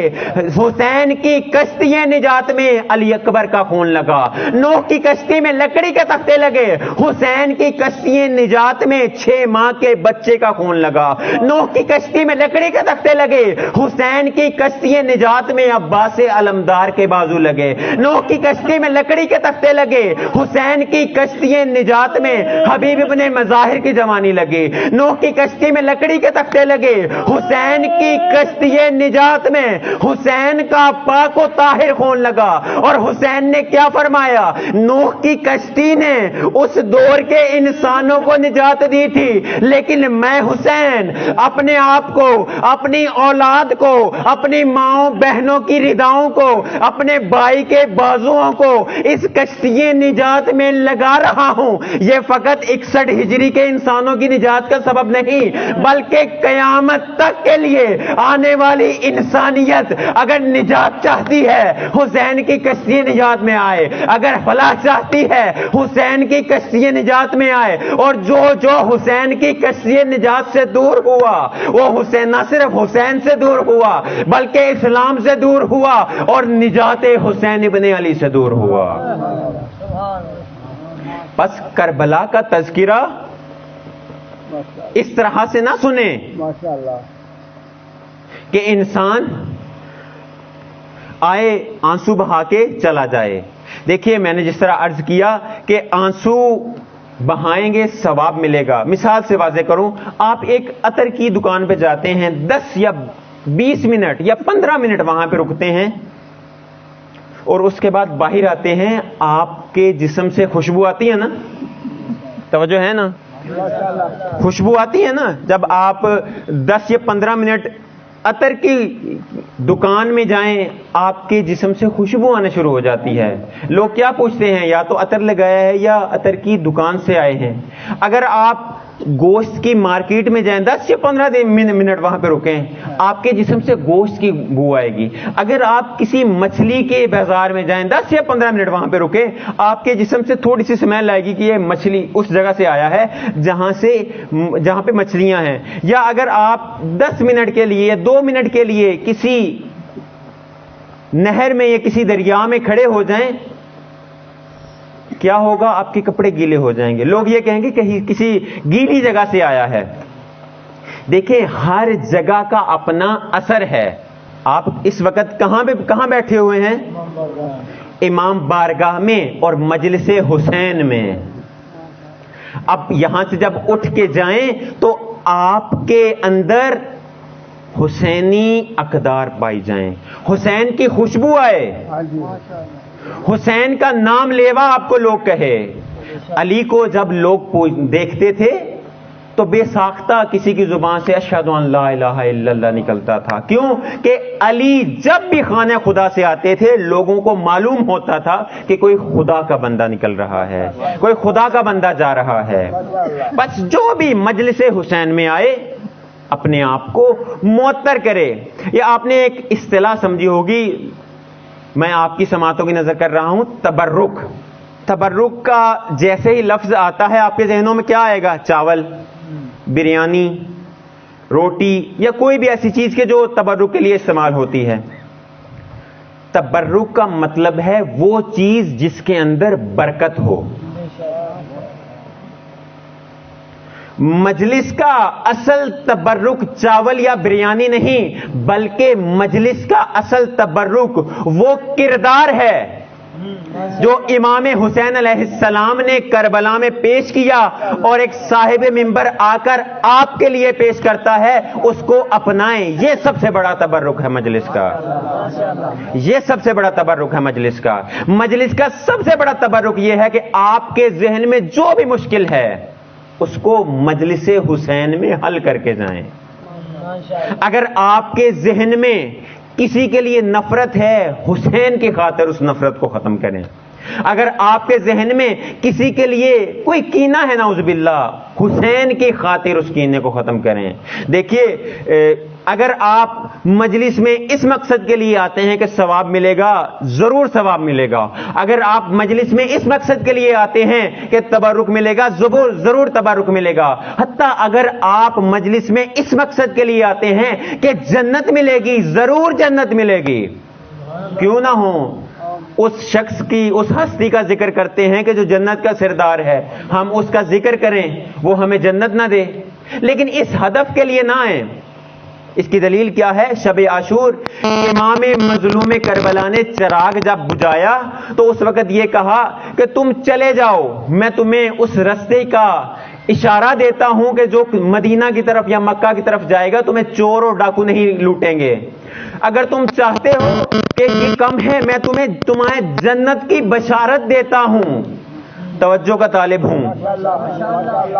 حسین کی کشتی نجات میں علی اکبر کا خون لگا. نوح کی کشتی میں لکڑی کے تختے لگے, حسین کی کشتی نجات میں 6 ماہ کے بچے کا خون لگا. نوح کی کشتی میں لکڑی کے تختے لگے, حسین کی کشتی کشتی نجات میں عباس علمدار کے بازو لگے، نوح کی کشتی میں لکڑی کے تختے لگے، حسین کی کشتی نجات میں حبیب ابن مظاہر کی جوانی لگی، نوح کی کشتی میں لکڑی کے تختے لگے، حسین کی کشتی نجات میں حسین کا پاک و طاہر خون لگا۔ اور حسین نے کیا فرمایا؟ نوح کی کشتی نے اس دور کے انسانوں کو نجات دی تھی، لیکن میں حسین اپنے آپ کو، اپنی اولاد کو، اپنی ماؤں بہنوں کی رداؤں کو، اپنے بھائی کے بازوؤں کو اس کشتی نجات میں لگا رہا ہوں۔ یہ فقط 61 ہجری کے انسانوں کی نجات کا سبب نہیں، بلکہ قیامت تک کے لیے آنے والی انسانیت اگر نجات چاہتی ہے حسین کی کشتی نجات میں آئے، اگر فلاح چاہتی ہے حسین کی کشتی نجات میں آئے۔ اور جو حسین کی کشتی نجات سے دور ہوا وہ حسین نہ صرف حسین سے دور ہوا بلکہ اسلام سے دور ہوا اور نجات حسین ابن علی سے دور ہوا۔ پس کربلا کا تذکرہ اس طرح سے نہ سنیں کہ انسان آئے آنسو بہا کے چلا جائے۔ دیکھیے میں نے جس طرح عرض کیا کہ آنسو بہائیں گے ثواب ملے گا۔ مثال سے واضح کروں، آپ ایک عطر کی دکان پہ جاتے ہیں، 10 یا 20 منٹ یا 15 منٹ وہاں پہ رکتے ہیں اور اس کے بعد باہر آتے ہیں، آپ کے جسم سے خوشبو آتی ہے نا، توجہ ہے نا، خوشبو آتی ہے نا۔ جب آپ 10 یا 15 منٹ عطر کی دکان میں جائیں آپ کے جسم سے خوشبو آنا شروع ہو جاتی ہے۔ لوگ کیا پوچھتے ہیں؟ یا تو عطر لگایا ہے یا عطر کی دکان سے آئے ہیں۔ اگر آپ گوشت کی مارکیٹ میں جائیں 10 یا 15 منٹ وہاں پہ رکیں، آپ کے جسم سے گوشت کی بو آئے گی۔ اگر آپ کسی مچھلی کے بازار میں جائیں 10 یا 15 منٹ وہاں پہ رکیں، آپ کے جسم سے تھوڑی سی اسمیل آئے گی کہ یہ مچھلی اس جگہ سے آیا ہے جہاں پہ مچھلیاں ہیں۔ یا اگر آپ 10 منٹ کے لیے 2 منٹ کے لیے کسی نہر میں یا کسی دریا میں کھڑے ہو جائیں، کیا ہوگا؟ آپ کے کپڑے گیلے ہو جائیں گے، لوگ یہ کہیں گے کہ کسی گیلی جگہ سے آیا ہے۔ دیکھیں ہر جگہ کا اپنا اثر ہے۔ آپ اس وقت کہاں بیٹھے ہوئے ہیں؟ امام بارگاہ میں اور مجلس حسین میں۔ اب یہاں سے جب اٹھ کے جائیں تو آپ کے اندر حسینی اقدار پائی جائیں، حسین کی خوشبو آئے، حسین کا نام لیوا آپ کو لوگ کہے۔ علی کو جب لوگ دیکھتے تھے تو بے ساختہ کسی کی زبان سے اشہد ان لا الہ الا اللہ نکلتا تھا۔ کیوں کہ علی جب بھی خانہ خدا سے آتے تھے لوگوں کو معلوم ہوتا تھا کہ کوئی خدا کا بندہ نکل رہا ہے، کوئی خدا کا بندہ جا رہا ہے۔ بس جو بھی مجلس حسین میں آئے اپنے آپ کو معطر کرے۔ یہ آپ نے ایک اصطلاح سمجھی ہوگی، میں آپ کی سماعتوں کی نظر کر رہا ہوں، تبرک۔ تبرک کا جیسے ہی لفظ آتا ہے آپ کے ذہنوں میں کیا آئے گا؟ چاول، بریانی، روٹی یا کوئی بھی ایسی چیز کے جو تبرک کے لیے استعمال ہوتی ہے۔ تبرک کا مطلب ہے وہ چیز جس کے اندر برکت ہو۔ مجلس کا اصل تبرک چاول یا بریانی نہیں، بلکہ مجلس کا اصل تبرک وہ کردار ہے جو امام حسین علیہ السلام نے کربلا میں پیش کیا اور ایک صاحب منبر آ کر آپ کے لیے پیش کرتا ہے، اس کو اپنائیں۔ یہ سب سے بڑا تبرک ہے مجلس کا، یہ سب سے بڑا تبرک ہے مجلس کا۔ مجلس کا سب سے بڑا تبرک یہ ہے کہ آپ کے ذہن میں جو بھی مشکل ہے اس کو مجلس حسین میں حل کر کے جائیں۔ اگر آپ کے ذہن میں کسی کے لیے نفرت ہے حسین کی خاطر اس نفرت کو ختم کریں۔ اگر آپ کے ذہن میں کسی کے لیے کوئی کینہ ہے نعوذ باللہ، حسین کی خاطر اس کینے کو ختم کریں۔ دیکھیے اگر آپ مجلس میں اس مقصد کے لیے آتے ہیں کہ ثواب ملے گا، ضرور ثواب ملے گا۔ اگر آپ مجلس میں اس مقصد کے لیے آتے ہیں کہ تبرک ملے گا، ضرور تبرک ملے گا۔ حتیٰ اگر آپ مجلس میں اس مقصد کے لیے آتے ہیں کہ جنت ملے گی، ضرور جنت ملے گی۔ کیوں نہ ہو؟ اس شخص کی، اس ہستی کا ذکر کرتے ہیں کہ جو جنت کا سردار ہے، ہم اس کا ذکر کریں، وہ ہمیں جنت نہ دے، لیکن اس ہدف کے لیے نہ آئیں۔ اس کی دلیل کیا ہے؟ شب عاشور امام مظلوم کربلا نے چراغ جب بجھایا تو اس وقت یہ کہا کہ تم چلے جاؤ، میں تمہیں اس رستے کا اشارہ دیتا ہوں کہ جو مدینہ کی طرف یا مکہ کی طرف جائے گا تمہیں چور اور ڈاکو نہیں لوٹیں گے۔ اگر تم چاہتے ہو کہ یہ کم ہے، میں تمہیں جنت کی بشارت دیتا ہوں۔ توجہ کا طالب ہوں۔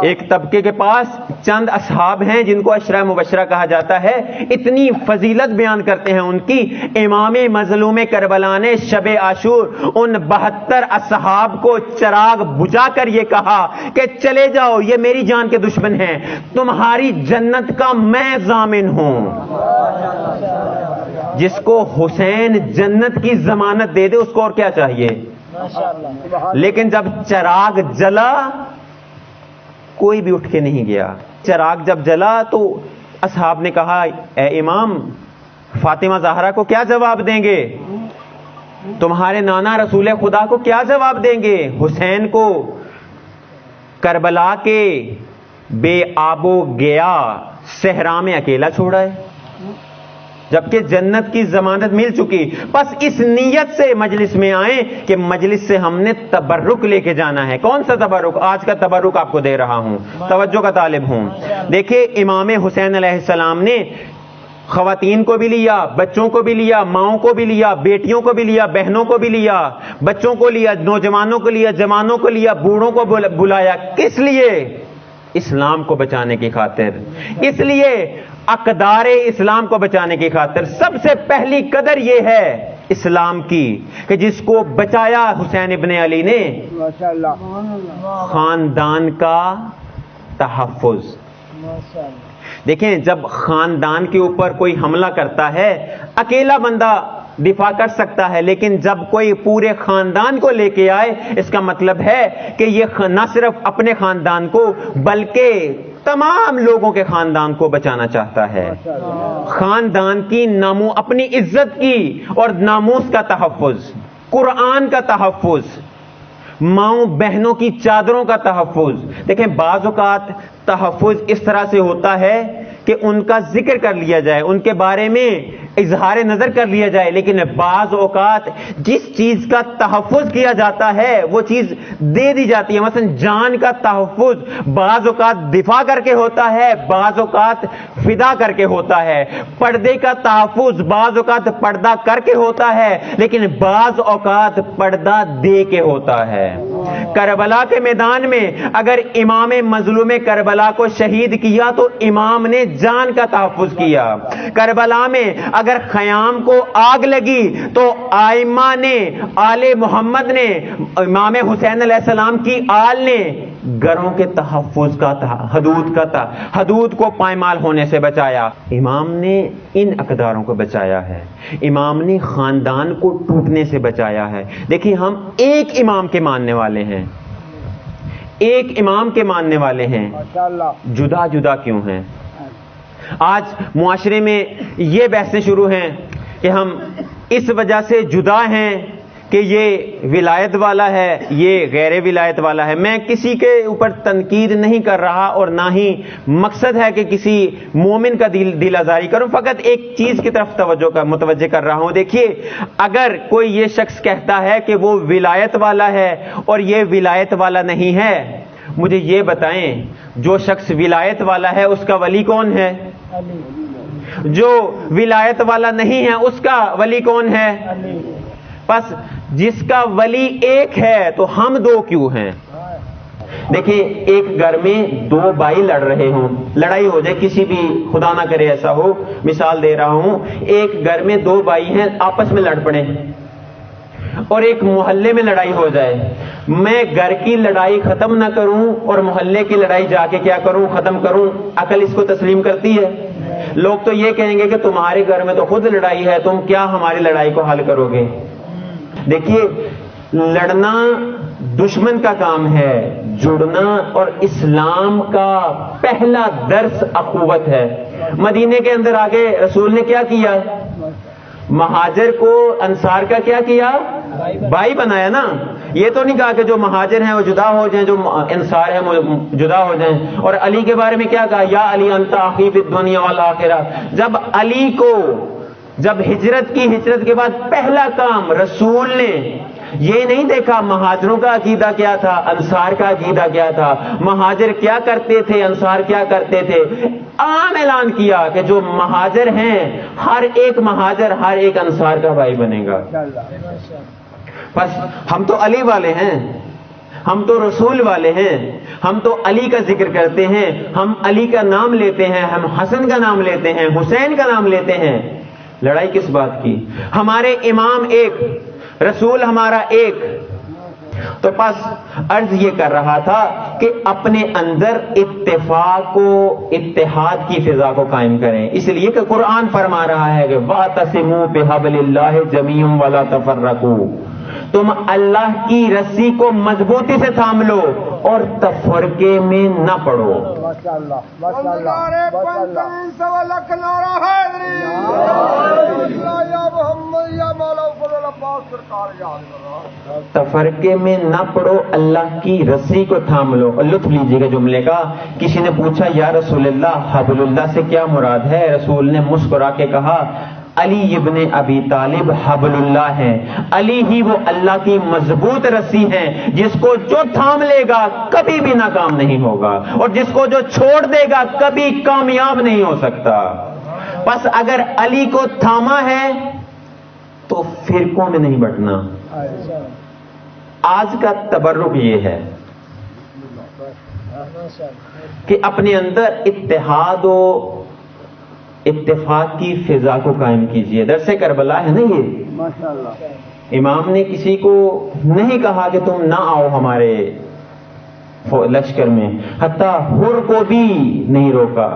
ایک طبقے کے پاس چند اصحاب ہیں جن کو عشرہ مبشرہ کہا جاتا ہے، اتنی فضیلت بیان کرتے ہیں ان کی۔ امام مظلوم کربلا نے شب عاشور ان 72 اصحاب کو چراغ بجھا کر یہ کہا کہ چلے جاؤ، یہ میری جان کے دشمن ہیں، تمہاری جنت کا میں ضامن ہوں۔ جس کو حسین جنت کی ضمانت دے دے اس کو اور کیا چاہیے؟ لیکن جب چراغ جلا کوئی بھی اٹھ کے نہیں گیا۔ چراغ جب جلا تو اصحاب نے کہا اے امام، فاطمہ زہرا کو کیا جواب دیں گے؟ تمہارے نانا رسول خدا کو کیا جواب دیں گے؟ حسین کو کربلا کے بے آب و گیا صحرا میں اکیلا چھوڑا ہے جبکہ جنت کی ضمانت مل چکی۔ بس اس نیت سے مجلس میں آئیں کہ مجلس سے ہم نے تبرک لے کے جانا ہے۔ کون سا تبرک؟ آج کا تبرک آپ کو دے رہا ہوں، توجہ کا طالب ہوں۔ دیکھیں امام حسین علیہ السلام نے خواتین کو بھی لیا، بچوں کو بھی لیا، ماؤں کو بھی لیا، بیٹیوں کو بھی لیا، بہنوں کو بھی لیا، بچوں کو لیا، نوجوانوں کو لیا، جوانوں کو لیا، بوڑھوں کو بلایا۔ کس لیے؟ اسلام کو بچانے کی خاطر، اس لیے اقدار اسلام کو بچانے کی خاطر۔ سب سے پہلی قدر یہ ہے اسلام کی کہ جس کو بچایا حسین ابن علی نے، خاندان کا تحفظ۔ دیکھیں جب خاندان کے اوپر کوئی حملہ کرتا ہے اکیلا بندہ دفاع کر سکتا ہے، لیکن جب کوئی پورے خاندان کو لے کے آئے اس کا مطلب ہے کہ یہ نہ صرف اپنے خاندان کو بلکہ تمام لوگوں کے خاندان کو بچانا چاہتا ہے۔ خاندان کی اپنی عزت کی اور ناموس کا تحفظ، قرآن کا تحفظ، ماؤں بہنوں کی چادروں کا تحفظ۔ دیکھیں بعض اوقات تحفظ اس طرح سے ہوتا ہے کہ ان کا ذکر کر لیا جائے، ان کے بارے میں اظہار نظر کر لیا جائے، لیکن بعض اوقات جس چیز کا تحفظ کیا جاتا ہے وہ چیز دے دی جاتی ہے۔ مثلا جان کا تحفظ بعض اوقات دفاع کر کے ہوتا ہے، بعض اوقات فدا کر کے ہوتا ہے۔ پردے کا تحفظ بعض اوقات پردہ کر کے ہوتا ہے، لیکن بعض اوقات پردہ دے کے ہوتا ہے۔ کربلا کے میدان میں اگر امام مظلوم کربلا کو شہید کیا تو امام نے جان کا تحفظ کیا۔ کربلا میں اگر خیام کو آگ لگی تو آئمہ نے، آل محمد نے، امام حسین علیہ السلام کی آل نے گھروں کے تحفظ کا حدود کو پائمال ہونے سے بچایا۔ امام نے ان اقداروں کو بچایا ہے، امام نے خاندان کو ٹوٹنے سے بچایا ہے۔ دیکھیں ہم ایک امام کے ماننے والے ہیں، ایک امام کے ماننے والے ہیں، جدا جدا کیوں ہیں؟ آج معاشرے میں یہ بحثیں شروع ہیں کہ ہم اس وجہ سے جدا ہیں کہ یہ ولایت والا ہے، یہ غیر ولایت والا ہے۔ میں کسی کے اوپر تنقید نہیں کر رہا اور نہ ہی مقصد ہے کہ کسی مومن کا دل آزاری کروں، فقط ایک چیز کی طرف متوجہ کر رہا ہوں۔ دیکھیے اگر کوئی یہ شخص کہتا ہے کہ وہ ولایت والا ہے اور یہ ولایت والا نہیں ہے، مجھے یہ بتائیں جو شخص ولایت والا ہے اس کا ولی کون ہے؟ جو ولایت والا نہیں ہے اس کا ولی کون ہے؟ بس جس کا ولی ایک ہے تو ہم دو کیوں ہیں؟ دیکھیں ایک گھر میں دو بھائی لڑ رہے ہوں، لڑائی ہو جائے، کسی بھی خدا نہ کرے ایسا ہو، مثال دے رہا ہوں، ایک گھر میں دو بھائی ہیں آپس میں لڑ پڑے اور ایک محلے میں لڑائی ہو جائے، میں گھر کی لڑائی ختم نہ کروں اور محلے کی لڑائی جا کے کیا کروں؟ ختم کروں؟ عقل اس کو تسلیم کرتی ہے؟ لوگ تو یہ کہیں گے کہ تمہارے گھر میں تو خود لڑائی ہے، تم کیا ہماری لڑائی کو حل کرو گے؟ دیکھیے لڑنا دشمن کا کام ہے، جڑنا اور اسلام کا پہلا درس اخوت ہے۔ مدینے کے اندر آگے رسول نے کیا کیا؟ مہاجر کو انصار کا کیا کیا؟ بھائی بنایا نا. یہ تو نہیں کہا کہ جو مہاجر ہیں وہ جدا ہو جائیں, جو انصار ہیں وہ جدا ہو جائیں. اور علی کے بارے میں کیا کہا, یا علی انت اخی فی الدنیا والآخرہ. جب علی کو جب ہجرت کے بعد پہلا کام رسول نے یہ نہیں دیکھا مہاجروں کا عقیدہ کیا تھا, انصار کا عقیدہ کیا تھا, مہاجر کیا کرتے تھے, انصار کیا کرتے تھے, عام اعلان کیا کہ جو مہاجر ہیں ہر ایک مہاجر ہر ایک انصار کا بھائی بنے گا. بس ہم تو علی والے ہیں, ہم تو رسول والے ہیں, ہم تو علی کا ذکر کرتے ہیں, ہم علی کا نام لیتے ہیں, ہم حسن کا نام لیتے ہیں, حسین کا نام لیتے ہیں. لڑائی کس بات کی؟ ہمارے امام ایک, رسول ہمارا ایک. تو بس عرض یہ کر رہا تھا کہ اپنے اندر اتفاق کو, اتحاد کی فضا کو قائم کریں. اس لیے کہ قرآن فرما رہا ہے کہ وَاعْتَصِمُوا بِحَبْلِ اللَّهِ جَمِيعًا وَلَا تَفَرَّقُوا. تم اللہ کی رسی کو مضبوطی سے تھام لو اور تفرقے میں نہ پڑو. تفرقے میں نہ پڑو, اللہ کی رسی کو تھام لو. اور لطف لیجیے گا جملے کا. کسی نے پوچھا یا رسول اللہ حبل اللہ سے کیا مراد ہے؟ رسول نے مسکرا کے کہا علی ابن ابی طالب حبل اللہ ہے. علی ہی وہ اللہ کی مضبوط رسی ہیں جس کو جو تھام لے گا کبھی بھی ناکام نہیں ہوگا, اور جس کو جو چھوڑ دے گا کبھی کامیاب نہیں ہو سکتا. بس اگر علی کو تھاما ہے تو فرقوں میں نہیں بٹنا. آج کا تبرک یہ ہے کہ اپنے اندر اتحاد و اتفاق کی فضا کو قائم کیجئے. درس کربلا ہے نا یہ. امام نے کسی کو نہیں کہا کہ تم نہ آؤ ہمارے لشکر میں, حتیٰ حر کو بھی نہیں روکا.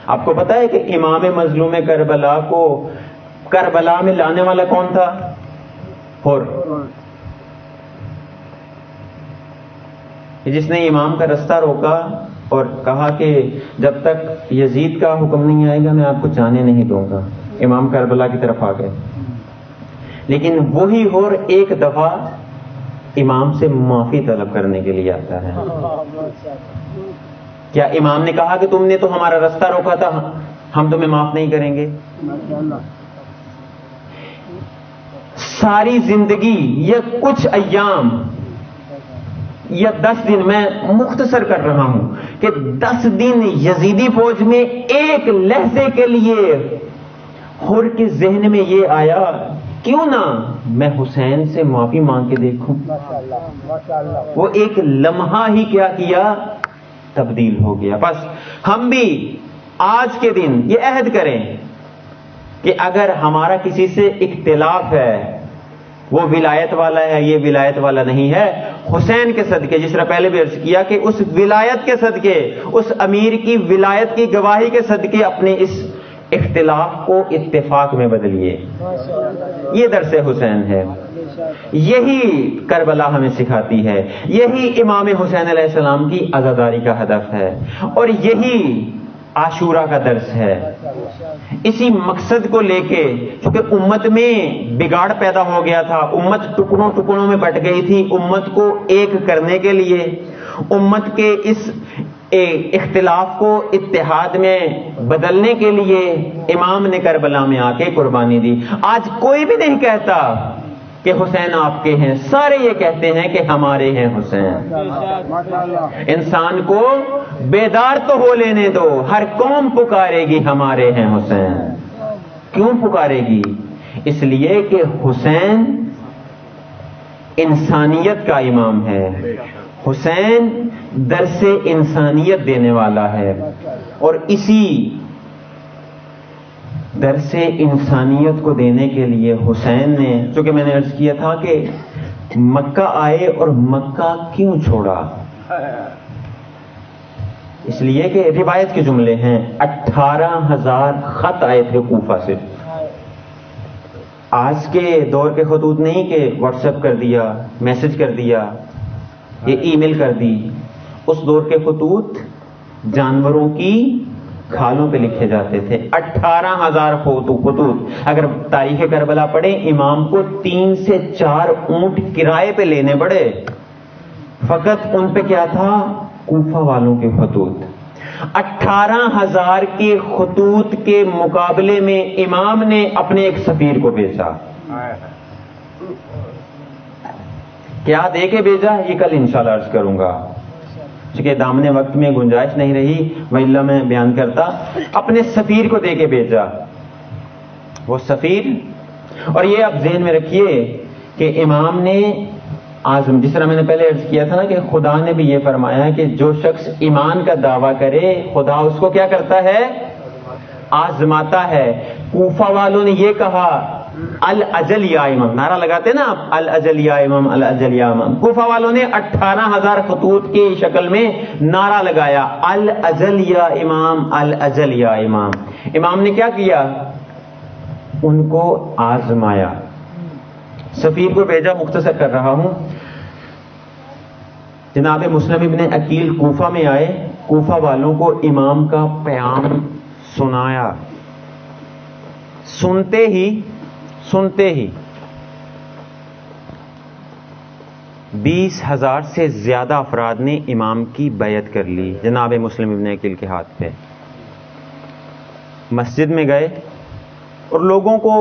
آپ کو پتا ہے کہ امام مظلوم کربلا کو کربلا میں لانے والا کون تھا؟ حر, جس نے امام کا رستہ روکا اور کہا کہ جب تک یزید کا حکم نہیں آئے گا میں آپ کو جانے نہیں دوں گا. امام کربلا کی طرف آ گئے. لیکن وہی حر ایک دفعہ امام سے معافی طلب کرنے کے لیے آتا ہے. کیا امام نے کہا کہ تم نے تو ہمارا رستہ روکا تھا, ہم تمہیں معاف نہیں کریں گے؟ ساری زندگی یا کچھ ایام یا 10 دن, میں مختصر کر رہا ہوں کہ 10 دن یزیدی فوج میں ایک لحظے کے لیے حر کے ذہن میں یہ آیا کیوں نہ میں حسین سے معافی مانگ کے دیکھوں. وہ ایک لمحہ ہی کیا تبدیل ہو گیا. بس ہم بھی آج کے دن یہ عہد کریں کہ اگر ہمارا کسی سے اختلاف ہے, وہ ولایت والا ہے, یہ ولایت والا نہیں ہے, حسین کے صدقے, جس طرح پہلے بھی عرض کیا کہ اس ولایت کے صدقے, اس امیر کی ولایت کی گواہی کے صدقے اپنے اس اختلاف کو اتفاق میں بدلیے. یہ درس حسین ہے. یہی کربلا ہمیں سکھاتی ہے, یہی امام حسین علیہ السلام کی عزاداری کا ہدف ہے, اور یہی عاشورہ کا درس ہے. اسی مقصد کو لے کے, چونکہ امت میں بگاڑ پیدا ہو گیا تھا, امت ٹکڑوں ٹکڑوں میں بٹ گئی تھی, امت کو ایک کرنے کے لیے, امت کے اس اختلاف کو اتحاد میں بدلنے کے لیے امام نے کربلا میں آ کے قربانی دی. آج کوئی بھی نہیں کہتا کہ حسین آپ کے ہیں, سارے یہ کہتے ہیں کہ ہمارے ہیں حسین. انسان کو بیدار تو ہو لینے دو, ہر قوم پکارے گی ہمارے ہیں حسین. کیوں پکارے گی؟ اس لیے کہ حسین انسانیت کا امام ہے, حسین درس انسانیت دینے والا ہے, اور اسی درس انسانیت کو دینے کے لیے حسین نے, چونکہ میں نے عرض کیا تھا کہ مکہ آئے اور مکہ کیوں چھوڑا, اس لیے کہ روایت کے جملے ہیں 18,000 خط آئے تھے کوفہ سے. آج کے دور کے خطوط نہیں کہ واٹس ایپ کر دیا, میسج کر دیا, یہ ای میل کر دی. اس دور کے خطوط جانوروں کی کھالوں پہ لکھے جاتے تھے. 18,000 خطوط. اگر تاریخ کربلا پڑھیں امام کو 3 سے 4 اونٹ کرائے پہ لینے پڑے. فقط ان پہ کیا تھا؟ کوفہ والوں کے خطوط. 18,000 کے خطوط کے مقابلے میں امام نے اپنے ایک سفیر کو بھیجا. کیا دے کے بھیجا یہ کل انشاءاللہ عرض کروں گا، چونکہ دامن وقت میں گنجائش نہیں رہی وإلا میں بیان کرتا. اپنے سفیر کو دے کے بھیجا. وہ سفیر، اور یہ آپ ذہن میں رکھیے کہ امام نے جس طرح میں نے پہلے عرض کیا تھا نا کہ خدا نے بھی یہ فرمایا کہ جو شخص ایمان کا دعویٰ کرے خدا اس کو کیا کرتا ہے؟ آزماتا ہے. کوفہ والوں نے یہ کہا الاجل یا امام، نعرہ لگاتے نا آپ، الاجل یا امام، الاجل یا امام. کوفہ والوں نے 18,000 خطوط کی شکل میں نعرہ لگایا الاجل یا امام، الاجل یا امام. امام نے کیا کیا؟ ان کو آزمایا. سفیر کو بھیجا. مختصر کر رہا ہوں. جناب مسلم ابن عقیل کوفہ میں آئے. کوفہ والوں کو امام کا پیام سنایا. سنتے ہی 20,000 سے زیادہ افراد نے امام کی بیعت کر لی جناب مسلم ابن عقیل کے ہاتھ پہ. مسجد میں گئے اور لوگوں کو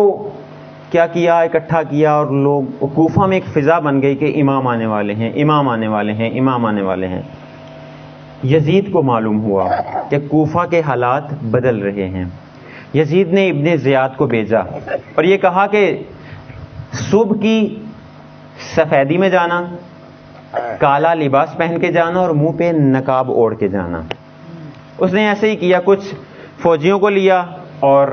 کیا کیا؟ اکٹھا کیا. اور لوگ کوفہ میں ایک فضا بن گئی کہ امام آنے والے ہیں، امام آنے والے ہیں، امام آنے والے ہیں. یزید کو معلوم ہوا کہ کوفہ کے حالات بدل رہے ہیں. یزید نے ابن زیاد کو بھیجا اور یہ کہا کہ صبح کی سفیدی میں جانا، کالا لباس پہن کے جانا اور منہ پہ نقاب اوڑھ کے جانا. اس نے ایسے ہی کیا. کچھ فوجیوں کو لیا اور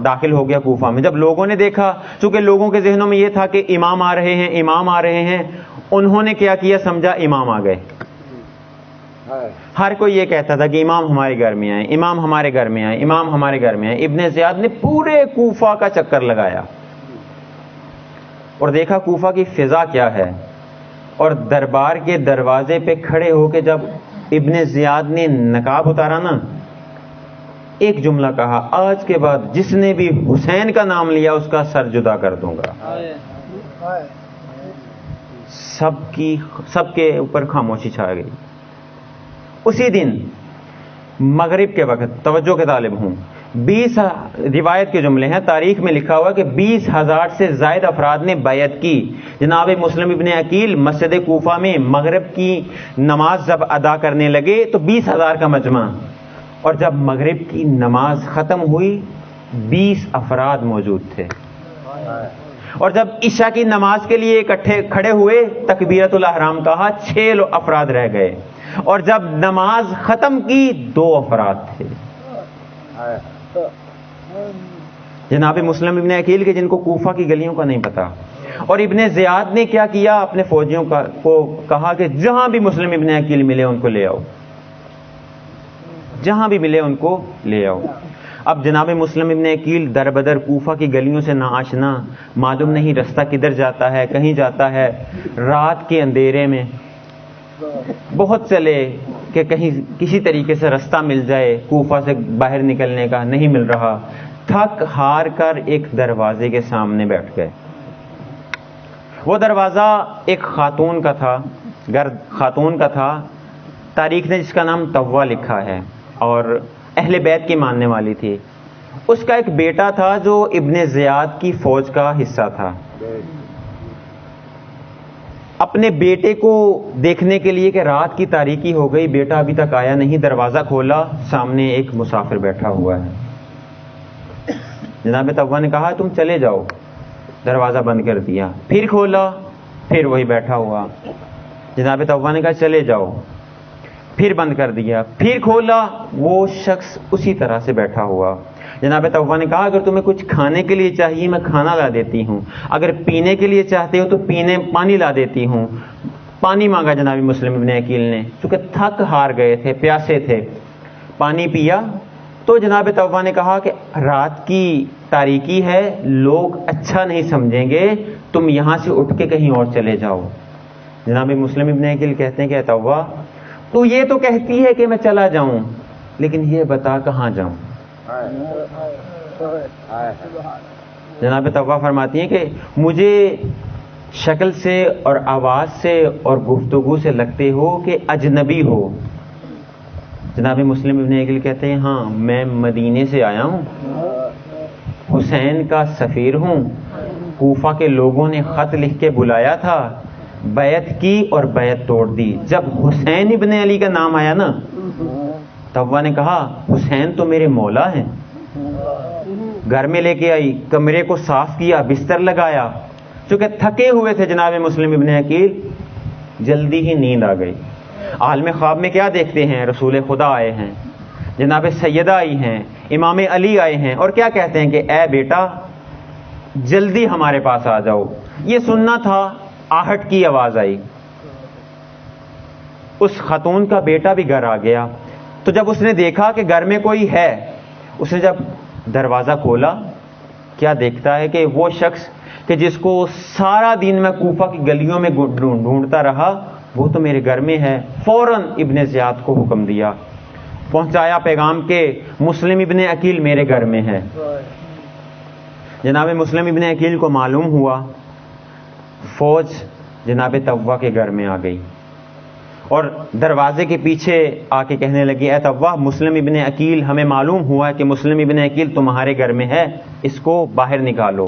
داخل ہو گیا کوفہ میں. جب لوگوں نے دیکھا، چونکہ لوگوں کے ذہنوں میں یہ تھا کہ امام آ رہے ہیں، امام آ رہے ہیں، انہوں نے کیا کیا؟ سمجھا امام آ گئے. ہر کوئی یہ کہتا تھا کہ امام ہمارے گھر میں آئے، امام ہمارے گھر میں آئے، امام ہمارے گھر میں آئے. ابن زیاد نے پورے کوفہ کا چکر لگایا اور دیکھا کوفہ کی فضا کیا ہے. اور دربار کے دروازے پہ کھڑے ہو کے جب ابن زیاد نے نقاب اتارا نا، ایک جملہ کہا، آج کے بعد جس نے بھی حسین کا نام لیا اس کا سر جدا کر دوں گا. سب کے اوپر خاموشی چھا گئی. اسی دن مغرب کے وقت، توجہ کے طالب ہوں، 20 روایت کے جملے ہیں، تاریخ میں لکھا ہوا کہ 20,000 سے زائد افراد نے بیعت کی. جناب مسلم ابن عقیل مسجد کوفہ میں مغرب کی نماز جب ادا کرنے لگے تو 20,000 کا مجمع، اور جب مغرب کی نماز ختم ہوئی 20 افراد موجود تھے. اور جب عشاء کی نماز کے لیے اکٹھے کھڑے ہوئے تکبیرۃ الاحرام کہا، 6 افراد رہ گئے. اور جب نماز ختم کی 2 افراد تھے. جناب مسلم ابن عقیل کے جن کو کوفہ کی گلیوں کا نہیں پتا. اور ابن زیاد نے کیا کیا؟ اپنے فوجیوں کو کہا کہ جہاں بھی مسلم ابن عقیل ملے ان کو لے آؤ، جہاں بھی ملے ان کو لے آؤ. اب جناب مسلم ابن عقیل در بدر کوفہ کی گلیوں سے ناآشنا، معلوم نہیں رستہ کدھر جاتا ہے، کہیں جاتا ہے. رات کے اندھیرے میں بہت چلے کہ کہیں کسی طریقے سے رستہ مل جائے کوفہ سے باہر نکلنے کا، نہیں مل رہا. تھک ہار کر ایک دروازے کے سامنے بیٹھ گئے. وہ دروازہ ایک خاتون کا تھا، گھر خاتون کا تھا. تاریخ نے جس کا نام طوا لکھا ہے اور اہل بیت کی ماننے والی تھی. اس کا ایک بیٹا تھا جو ابن زیاد کی فوج کا حصہ تھا. اپنے بیٹے کو دیکھنے کے لیے کہ رات کی تاریکی ہو گئی، بیٹا ابھی تک آیا نہیں، دروازہ کھولا، سامنے ایک مسافر بیٹھا ہوا ہے. جناب طوا نے کہا تم چلے جاؤ. دروازہ بند کر دیا. پھر کھولا، پھر وہی بیٹھا ہوا. جناب طوا نے کہا چلے جاؤ. پھر بند کر دیا. پھر کھولا، وہ شخص اسی طرح سے بیٹھا ہوا. جناب طوا نے کہا اگر تمہیں کچھ کھانے کے لیے چاہیے میں کھانا لا دیتی ہوں، اگر پینے کے لیے چاہتے ہو تو پانی لا دیتی ہوں. پانی مانگا جناب مسلم ابن عقیل نے، چونکہ تھک ہار گئے تھے، پیاسے تھے. پانی پیا تو جناب طوا نے کہا کہ رات کی تاریکی ہے، لوگ اچھا نہیں سمجھیں گے، تم یہاں سے اٹھ کے کہیں اور چلے جاؤ. جناب مسلم ابن عقیل کہتے ہیں کہ طوا تو یہ تو کہتی ہے کہ میں چلا جاؤں، لیکن یہ بتا کہاں جاؤں. جناب طوا فرماتی ہیں کہ مجھے شکل سے اور آواز سے اور گفتگو سے لگتے ہو کہ اجنبی ہو. جناب مسلم ابن عقیل کہتے ہیں ہاں میں مدینے سے آیا ہوں, حسین کا سفیر ہوں, کوفہ کے لوگوں نے خط لکھ کے بلایا تھا, بیعت کی اور بیعت توڑ دی. جب حسین ابن علی کا نام آیا نا, طوا نے کہا حسین تو میرے مولا ہیں. گھر میں لے کے آئی, کمرے کو صاف کیا, بستر لگایا. چونکہ تھکے ہوئے تھے جناب مسلم ابن عقیل, جلدی ہی نیند آ گئی. عالم خواب میں کیا دیکھتے ہیں؟ رسول خدا آئے ہیں, جناب سیدہ آئی ہیں, امام علی آئے ہیں, اور کیا کہتے ہیں کہ اے بیٹا جلدی ہمارے پاس آ جاؤ. یہ سننا تھا, آہٹ کی آواز آئی. اس خاتون کا بیٹا بھی گھر آ گیا. تو جب اس نے دیکھا کہ گھر میں کوئی ہے, اس نے جب دروازہ کھولا, کیا دیکھتا ہے کہ وہ شخص کہ جس کو سارا دن میں کوفہ کی گلیوں میں ڈھونڈتا رہا, وہ تو میرے گھر میں ہے. فوراً ابن زیاد کو حکم دیا, پہنچایا پیغام کے مسلم ابن عقیل میرے گھر میں ہے. جناب مسلم ابن عقیل کو معلوم ہوا, فوج جناب طوا کے گھر میں آ گئی اور دروازے کے پیچھے آ کے کہنے لگی اے طوا, مسلم ابن عقیل ہمیں معلوم ہوا کہ مسلم ابن عقیل تمہارے گھر میں ہے, اس کو باہر نکالو.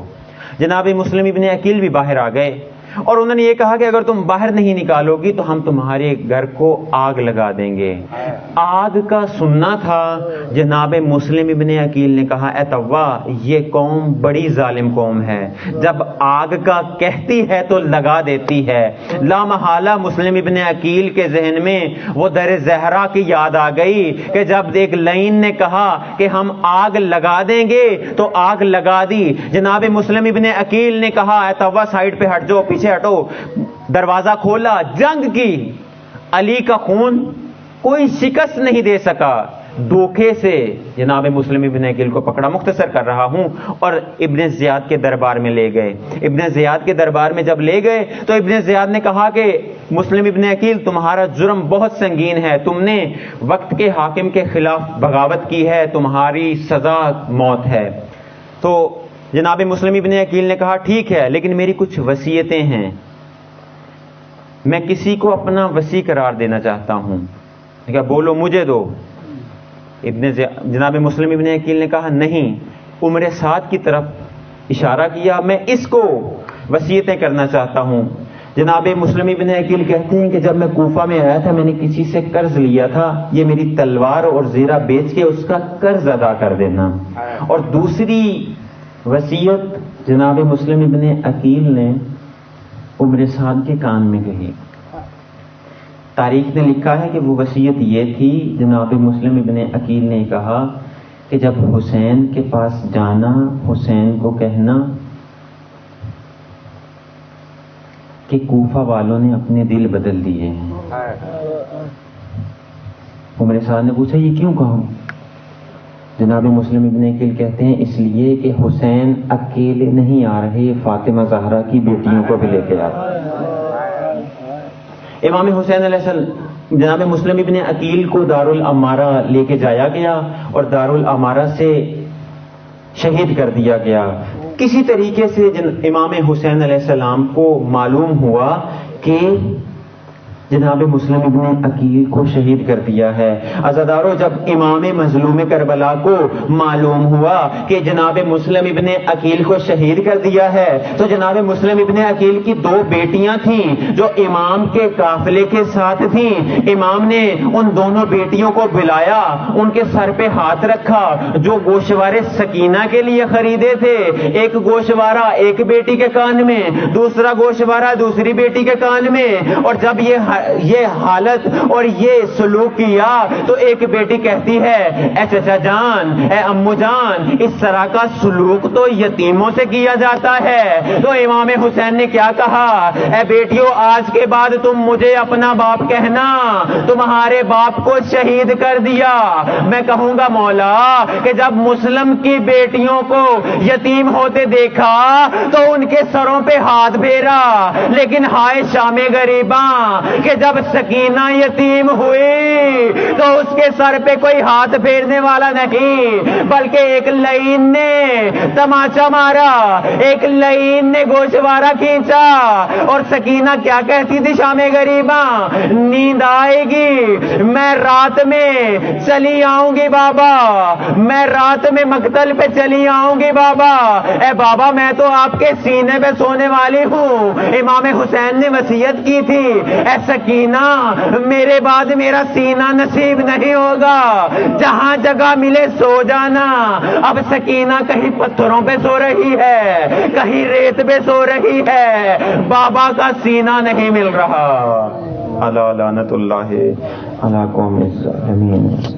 جناب مسلم ابن عقیل بھی باہر آ گئے اور انہوں نے یہ کہا کہ اگر تم باہر نہیں نکالو گی تو ہم تمہارے گھر کو آگ لگا دیں گے. آگ کا سننا تھا. جناب مسلم ابن عقیل نے کہا اے طوا, یہ قوم بڑی ظالم قوم ہے, جب آگ کا کہتی ہے تو لگا دیتی ہے. لا محالہ مسلم ابن عقیل کے ذہن میں وہ در زہرا کی یاد آ گئی کہ جب ایک لعین نے کہا کہ ہم آگ لگا دیں گے تو آگ لگا دی. جناب مسلم ابن عقیل نے کہا اے طوا سائڈ پہ ہٹ جاؤ, پیچھے ہٹو. دروازہ کھولا, جنگ کی. علی کا خون کوئی شکست نہیں دے سکا. دھوکے سے جناب مسلم ابن عقیل کو پکڑا. مختصر کر رہا ہوں. اور ابن زیاد کے دربار میں لے گئے. ابن زیاد کے دربار میں جب لے گئے تو ابن زیاد نے کہا کہ مسلم ابن عقیل تمہارا جرم بہت سنگین ہے, تم نے وقت کے حاکم کے خلاف بغاوت کی ہے, تمہاری سزا موت ہے. تو جناب مسلم ابن عقیل نے کہا ٹھیک ہے, لیکن میری کچھ وصیتیں ہیں, میں کسی کو اپنا وصی قرار دینا چاہتا ہوں. کہا بولو مجھے دو. جناب مسلم ابن عقیل نے کہا نہیں. عمر سعد کی طرف اشارہ کیا, میں اس کو وصیتیں کرنا چاہتا ہوں. جناب مسلم ابن عقیل کہتے ہیں کہ جب میں کوفہ میں آیا تھا میں نے کسی سے قرض لیا تھا, یہ میری تلوار اور زیرہ بیچ کے اس کا قرض ادا کر دینا. اور دوسری وصیت جناب مسلم ابن عقیل نے عمر سعد کے کان میں کہی. تاریخ نے لکھا ہے کہ وہ وصیت یہ تھی, جناب مسلم ابن عقیل نے کہا کہ جب حسین کے پاس جانا, حسین کو کہنا کہ کوفہ والوں نے اپنے دل بدل دیے ہیں. عمر سعد نے پوچھا یہ کیوں کہا؟ جناب مسلم ابن عقیل کہتے ہیں اس لیے کہ حسین اکیلے نہیں آ رہے, فاطمہ زہرا کی بیٹیوں کو بھی لے کے آ رہے. امام حسین علیہ السلام جناب مسلم ابن عقیل کو دارالعمارہ لے کے جایا گیا اور دارالعمارہ سے شہید کر دیا گیا. کسی طریقے سے امام حسین علیہ السلام کو معلوم ہوا کہ جناب مسلم ابن عقیل کو شہید کر دیا ہے. عزادارو, جب امام مظلوم کربلا کو معلوم ہوا کہ جناب مسلم ابن عقیل کو شہید کر دیا ہے تو جناب مسلم ابن عقیل کی دو بیٹیاں تھیں جو امام کے قافلے کے ساتھ تھیں. امام نے ان دونوں بیٹیوں کو بلایا, ان کے سر پہ ہاتھ رکھا, جو گوشوارے سکینہ کے لیے خریدے تھے, ایک گوشوارہ ایک بیٹی کے کان میں, دوسرا گوشوارہ دوسری بیٹی کے کان میں. اور جب یہ حالت اور یہ سلوک کیا تو ایک بیٹی کہتی ہے اے چچا جان, اے امو جان, اس طرح کا سلوک تو یتیموں سے کیا جاتا ہے. تو امام حسین نے کیا کہا, اے بیٹیوں آج کے بعد تم مجھے اپنا باپ کہنا, تمہارے باپ کو شہید کر دیا. میں کہوں گا مولا کہ جب مسلم کی بیٹیوں کو یتیم ہوتے دیکھا تو ان کے سروں پہ ہاتھ پھیرا, لیکن ہائے شام غریباں کہ جب سکینہ یتیم ہوئی تو اس کے سر پہ کوئی ہاتھ پھیرنے والا نہیں، بلکہ ایک لعین نے تماچا مارا، ایک لعین نے گوشوارہ کھینچا۔ اور سکینہ کیا کہتی تھی شام غریباں؟ نیند آئے گی، میں رات میں چلی آؤں گی بابا، میں رات میں مقتل پہ چلی آؤں گی بابا۔ اے بابا میں تو آپ کے سینے پہ سونے والی ہوں، امام حسین نے وصیت کی تھی اے سکینہ میرے بعد میرا سینہ نصیب نہیں ہوگا، جہاں جگہ ملے سو جانا۔ اب سکینہ کہیں پتھروں پہ سو رہی ہے، کہیں ریت پہ سو رہی ہے، بابا کا سینہ نہیں مل رہا۔ الا لعنت اللہ علی قوم الظالمین۔